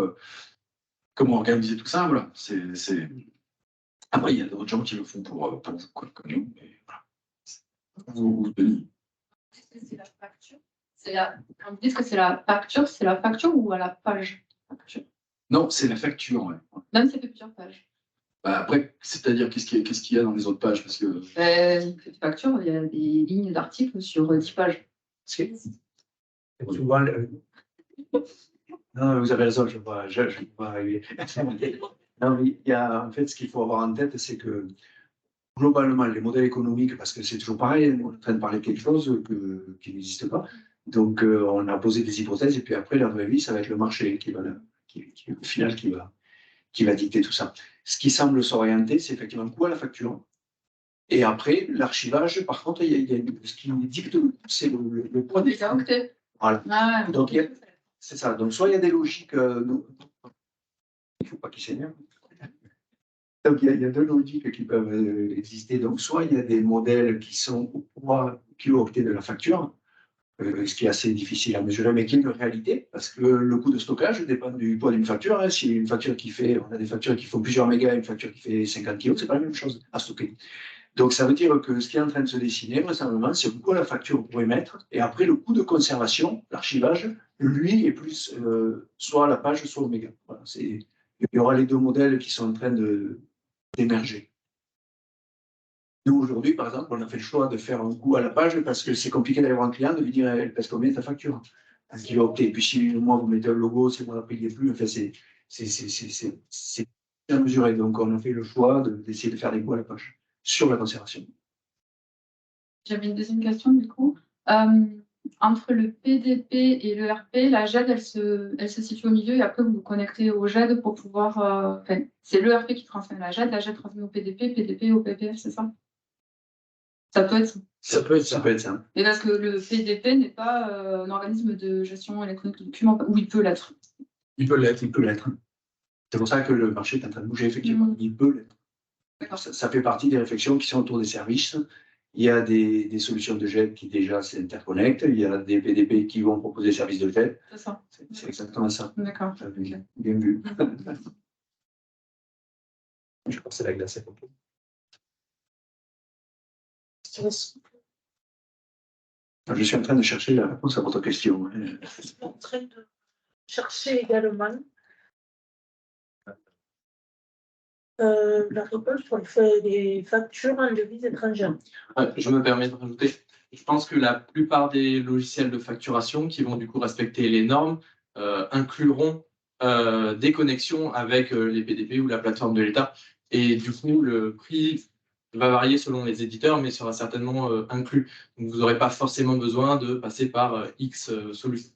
comment organiser tout ça, voilà. Après, il y a d'autres gens qui le font pour vous, quoi, comme nous, mais voilà. Vous, Denis. C'est la facture. Quand vous dites que c'est la facture, c'est la facture ou à la page facture? Non, c'est la facture, ouais. Même si c'est plusieurs pages. Après, c'est-à-dire, qu'est-ce qu'il y a dans les autres pages? Parce que... Cette facture, il y a des lignes d'articles sur 10 pages. Souvent, non, vous avez raison, je vois arriver. Non, mais il y a, en fait, ce qu'il faut avoir en tête, c'est que globalement, les modèles économiques, parce que c'est toujours pareil, on est en train de parler de quelque chose qui n'existe pas. Donc, on a posé des hypothèses, et puis après, la vraie vie, ça va être le marché au final, qui va dicter tout ça. Ce qui semble s'orienter, c'est effectivement quoi la facture. Et après, l'archivage, par contre, ce qui dicte, c'est le poids des octets. Voilà. Ah, donc, c'est ça. Donc, soit il y a des logiques. Il ne faut pas qu'ils s'énervent. Donc, il y a deux logiques qui peuvent exister. Donc, soit il y a des modèles qui sont au poids kilooctet de la facture. ce qui est assez difficile à mesurer, mais qui est une réalité, parce que le coût de stockage dépend du poids d'une facture. Hein. Si une facture on a des factures qui font plusieurs mégas, une facture qui fait 50 kilos, c'est pas la même chose à stocker. Donc ça veut dire que ce qui est en train de se dessiner, vraisemblablement, c'est quoi la facture pour émettre, et après le coût de conservation, l'archivage, lui, est plus soit à la page, soit au méga. Voilà, il y aura les deux modèles qui sont en train d'émerger. Nous, aujourd'hui, par exemple, on a fait le choix de faire un coût à la page parce que c'est compliqué d'aller voir un client, de lui dire elle pèse combien ta facture. Donc, il va opter. Et puis, si moi, vous mettez un logo, si moi, après, il n'y est plus, enfin, c'est bien mesuré. Donc, on a fait le choix d'essayer de faire des coûts à la page sur la conservation. J'avais une deuxième question, du coup. Entre le PDP et le RP, la GED, elle se situe au milieu et après, vous vous connectez au GED pour pouvoir... Enfin, c'est le RP qui transmet la GED transmet au PDP, PDP au PPF, c'est ça? Ça peut être ça. Ça peut être ça. Et parce que le PDP n'est pas un organisme de gestion électronique de documents, ou il peut l'être. Il peut l'être. C'est pour ça que le marché est en train de bouger, effectivement. Il peut l'être. Ça fait partie des réflexions qui sont autour des services. Il y a des solutions de GED qui déjà s'interconnectent. Il y a des PDP qui vont proposer des services de GED. C'est ça. C'est exactement ça. D'accord. Bien vu. Je pense que c'est la glace à propos. Je suis en train de chercher la réponse à votre question. Je suis en train de chercher également la réponse sur les factures en devises étrangères. Je me permets de rajouter. Je pense que la plupart des logiciels de facturation qui vont du coup respecter les normes incluront des connexions avec les PDP ou la plateforme de l'État. Et du coup, le prix va varier selon les éditeurs, mais sera certainement inclus. Donc, vous n'aurez pas forcément besoin de passer par X solutions.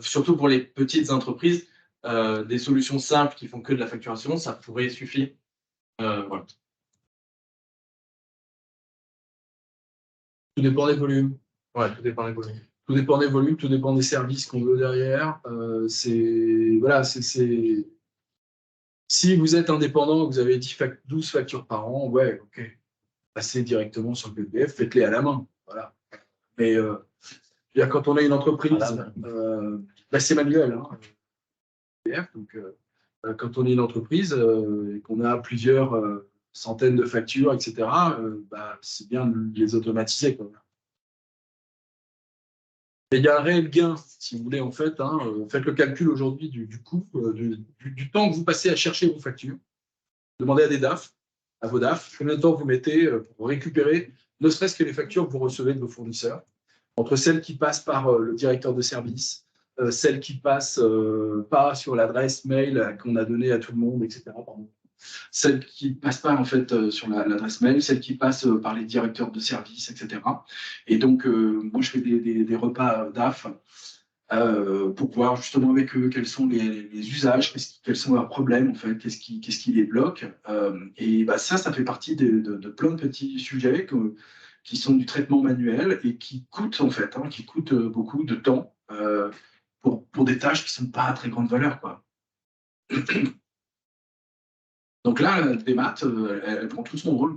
Surtout pour les petites entreprises, des solutions simples qui font que de la facturation, ça pourrait suffire. Voilà. Tout dépend des volumes. Ouais, tout dépend des volumes. Tout dépend des volumes, tout dépend des services qu'on veut derrière. Si vous êtes indépendant, vous avez 12 factures par an, ouais, ok. Passez directement sur le PPF, faites-les à la main. Voilà. Mais quand on a une entreprise, c'est manuel. Hein, PPF, donc, quand on est une entreprise et qu'on a plusieurs centaines de factures, etc., c'est bien de les automatiser. Quoi. Et il y a un réel gain, si vous voulez, en fait. Faites le calcul aujourd'hui du coût, du temps que vous passez à chercher vos factures. Demandez à vos DAF, combien de temps vous mettez pour récupérer, ne serait-ce que les factures que vous recevez de vos fournisseurs, entre celles qui passent par le directeur de service, celles qui passent pas sur l'adresse mail qu'on a donnée à tout le monde, etc. Pardon. Celles qui ne passent pas en fait sur l'adresse mail, celles qui passent par les directeurs de service, etc. Et donc, moi, je fais des repas DAF pour voir justement avec eux quels sont les usages, quels sont leurs problèmes, en fait, qu'est-ce qui les bloque. Et ça fait partie de plein de petits sujets qui sont du traitement manuel et qui coûtent, en fait, qui coûtent beaucoup de temps pour des tâches qui ne sont pas à très grande valeur, quoi. Donc là, des maths, elle prend tout son rôle.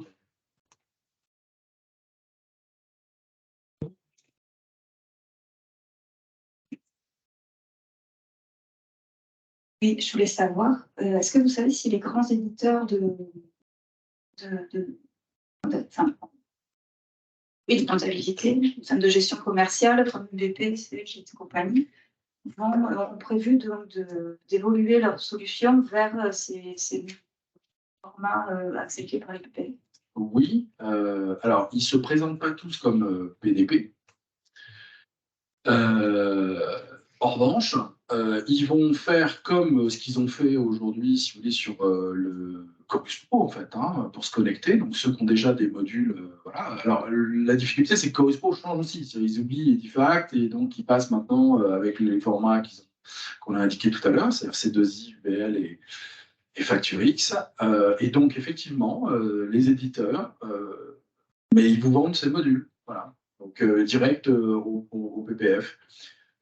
Oui, je voulais savoir, est-ce que vous savez si les grands éditeurs de comptabilité, de gestion commerciale, comme UDP, CEG et compagnie, ont prévu d'évoluer leur solution vers ces formats acceptés par les PPF? Oui, alors ils ne se présentent pas tous comme PDP. En revanche, ils vont faire comme ce qu'ils ont fait aujourd'hui, si vous voulez, sur le Chorus Pro, en fait, pour se connecter. Donc, ceux qui ont déjà des modules, voilà. Alors, la difficulté, c'est que Chorus Pro change aussi. Ils oublient Edifact et donc ils passent maintenant avec les formats qu'on a indiqués tout à l'heure, c'est-à-dire C2I, UBL et FactureX. Et donc, effectivement, les éditeurs, mais ils vous vendent ces modules, voilà. Donc, direct au PPF.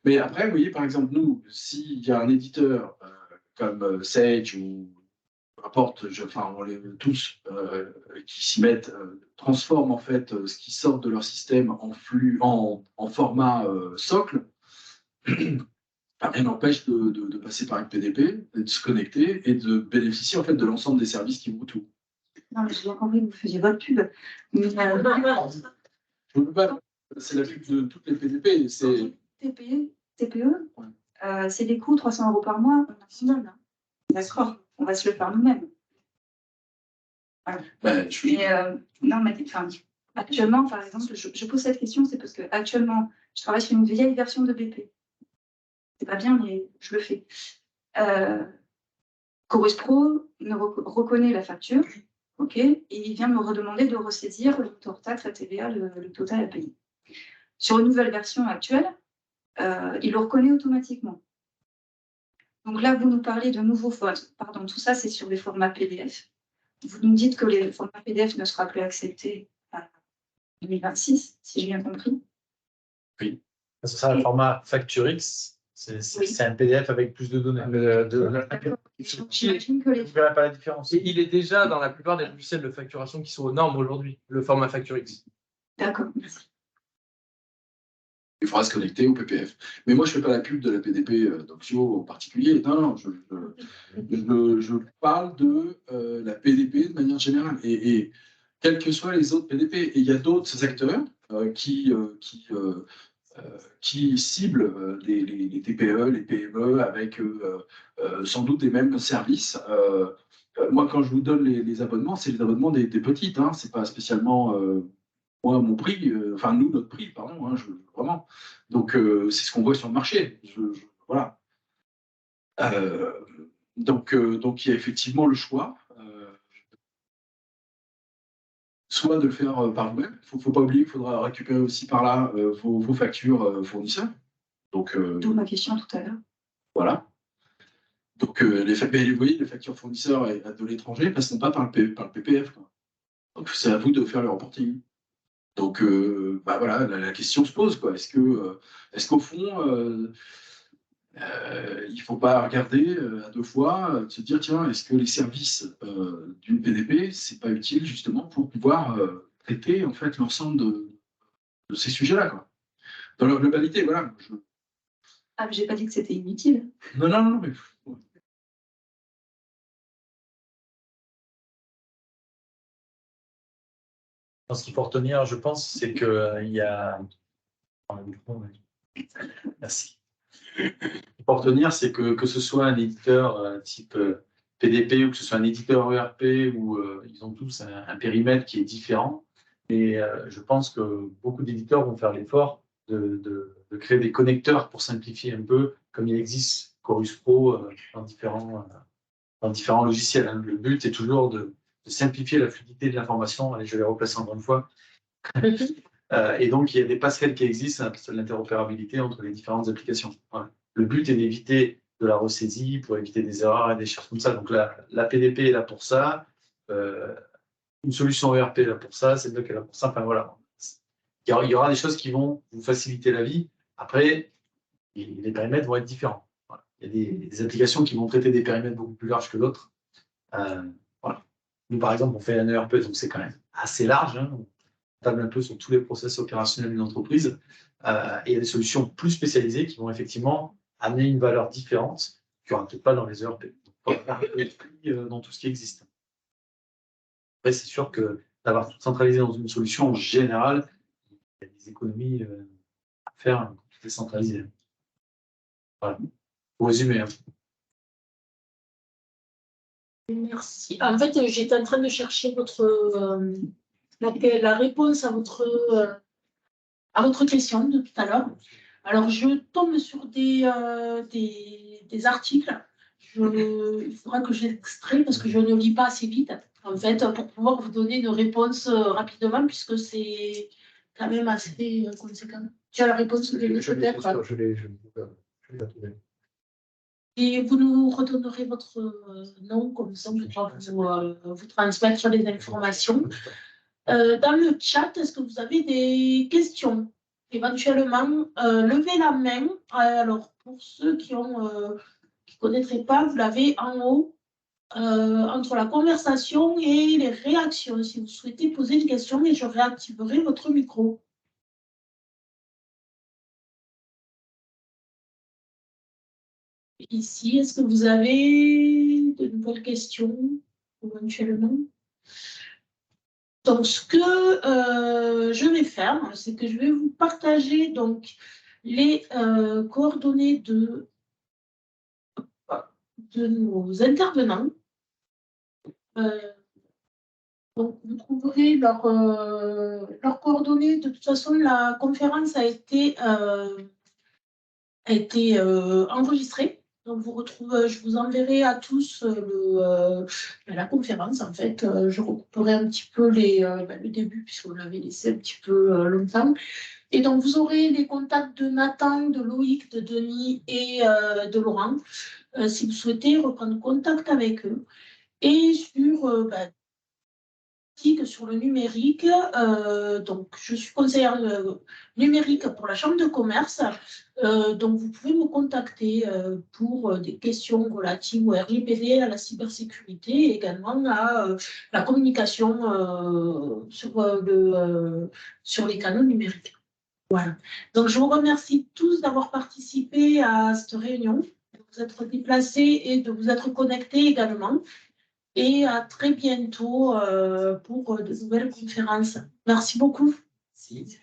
Mais après, vous voyez, par exemple, nous, s'il y a un éditeur comme Sage ou rapportent, tous qui s'y mettent, transforment en fait ce qui sort de leur système en flux, en format socle. Rien n'empêche de passer par une PDP, de se connecter et de bénéficier en fait de l'ensemble des services qui vont autour. Non, mais j'ai bien compris que vous faisiez votre pub. Mais, je ne veux pas, c'est la pub de toutes les PDP. C'est TPE, c'est des coûts 300 € par mois maximum. Hein. D'accord, on va se le faire nous-mêmes. Voilà. Ben, Non, mais actuellement, par exemple, je pose cette question, c'est parce que actuellement, je travaille sur une vieille version de BP. C'est pas bien, mais je le fais. Chorus Pro reconnaît la facture, ok, et il vient me redemander de ressaisir le taux taxe, la TVA, le total à payer. Sur une nouvelle version actuelle, il le reconnaît automatiquement. Donc là, vous nous parlez de nouveaux formats. Pardon, tout ça, c'est sur les formats PDF. Vous nous dites que les formats PDF ne sera plus accepté en 2026, si j'ai bien compris. Oui. Ce sera le format FactureX. C'est un PDF avec plus de données. J'imagine que les... Vous ne verrez pas la différence. Et il est déjà dans la plupart des logiciels de facturation qui sont aux normes aujourd'hui, le format FactureX. D'accord, merci. Il faudra se connecter au PPF. Mais moi, je ne fais pas la pub de la PDP d'Oxio en particulier. Non, je parle de la PDP de manière générale. Et quels que soient les autres PDP, et il y a d'autres acteurs qui ciblent les TPE, les PME avec sans doute des mêmes services. Moi, quand je vous donne les abonnements, c'est les abonnements des petites. Hein, c'est pas spécialement moi mon prix, nous notre prix, pardon. Hein, vraiment. Donc c'est ce qu'on voit sur le marché. Voilà. Donc il y a effectivement le choix. Soit de le faire par vous-même. Il ne faut pas oublier qu'il faudra récupérer aussi par là vos factures fournisseurs. D'où ma question tout à l'heure. Voilà. Donc, vous voyez, les factures fournisseurs de l'étranger ne passeront pas par le PPF. Quoi. Donc, c'est à vous de faire le reporting. Donc, voilà, la question se pose. Est-ce qu'au fond, il ne faut pas regarder à deux fois, se dire, tiens, est-ce que les services d'une PDP, ce n'est pas utile justement pour pouvoir traiter en fait l'ensemble de ces sujets-là, quoi. Dans leur globalité, voilà. Ah, mais j'ai pas dit que c'était inutile. Non, mais... Ce qu'il faut retenir, je pense, c'est qu'il y a... Merci. Ce qu'il faut retenir, c'est que ce soit un éditeur type PDP ou que ce soit un éditeur ERP où ils ont tous un périmètre qui est différent. Et je pense que beaucoup d'éditeurs vont faire l'effort de créer des connecteurs pour simplifier un peu, comme il existe Chorus Pro dans différents logiciels. Hein. Le but est toujours de simplifier la fluidité de l'information. Allez, je vais replacer encore une fois. Et donc, il y a des passerelles qui existent, l'interopérabilité entre les différentes applications. Voilà. Le but est d'éviter de la ressaisie pour éviter des erreurs et des choses comme ça. Donc, la PDP est là pour ça. Une solution ERP est là pour ça. C'est là pour ça. Enfin, voilà. Il y aura des choses qui vont vous faciliter la vie. Après, les périmètres vont être différents. Voilà. Il y a des applications qui vont traiter des périmètres beaucoup plus larges que d'autres. Voilà. Nous, par exemple, on fait un ERP, donc c'est quand même assez large. Hein. On table un peu sur tous les process opérationnels d'une entreprise. Et il y a des solutions plus spécialisées qui vont effectivement amener une valeur différente qu'il n'y aura peut-être pas dans les ERP. Donc, dans tout ce qui existe. Après, c'est sûr que d'avoir tout centralisé dans une solution, en général, il y a des économies à faire quand tout est centralisé. Voilà. Pour résumer. Hein. Merci. En fait, j'étais en train de chercher la réponse à votre question de tout à l'heure. Alors, je tombe sur des articles. Il faudra que j'extrais parce que je ne lis pas assez vite, en fait, pour pouvoir vous donner une réponse rapidement, puisque c'est quand même assez conséquent. Tu as la réponse de peut-être. Je l'ai trouvé. Et vous nous redonnerez votre nom, comme ça on pourra vous transmettre les informations. Dans le chat, est-ce que vous avez des questions? Éventuellement, levez la main. Alors, pour ceux qui ne connaîtraient pas, vous l'avez en haut entre la conversation et les réactions, si vous souhaitez poser une question, et je réactiverai votre micro. Ici, est-ce que vous avez de nouvelles questions éventuellement? Donc, ce que je vais faire, c'est que je vais vous partager donc les coordonnées de nos intervenants. Donc, vous trouverez leurs coordonnées. De toute façon, la conférence a été enregistrée. Donc, je vous enverrai à tous la conférence. En fait, je recouperai un petit peu le début, puisqu'on l'avait laissé un petit peu longtemps. Et donc, vous aurez les contacts de Nathan, de Loïc, de Denis et de Laurent, si vous souhaitez reprendre contact avec eux. Et sur le numérique, donc je suis conseillère numérique pour la Chambre de commerce, donc vous pouvez me contacter pour des questions relatives au RGPD, à la cybersécurité et également à la communication sur les canaux numériques. Voilà. Donc je vous remercie tous d'avoir participé à cette réunion, de vous être déplacés et de vous être connectés également. Et à très bientôt pour de nouvelles conférences. Merci beaucoup. Si.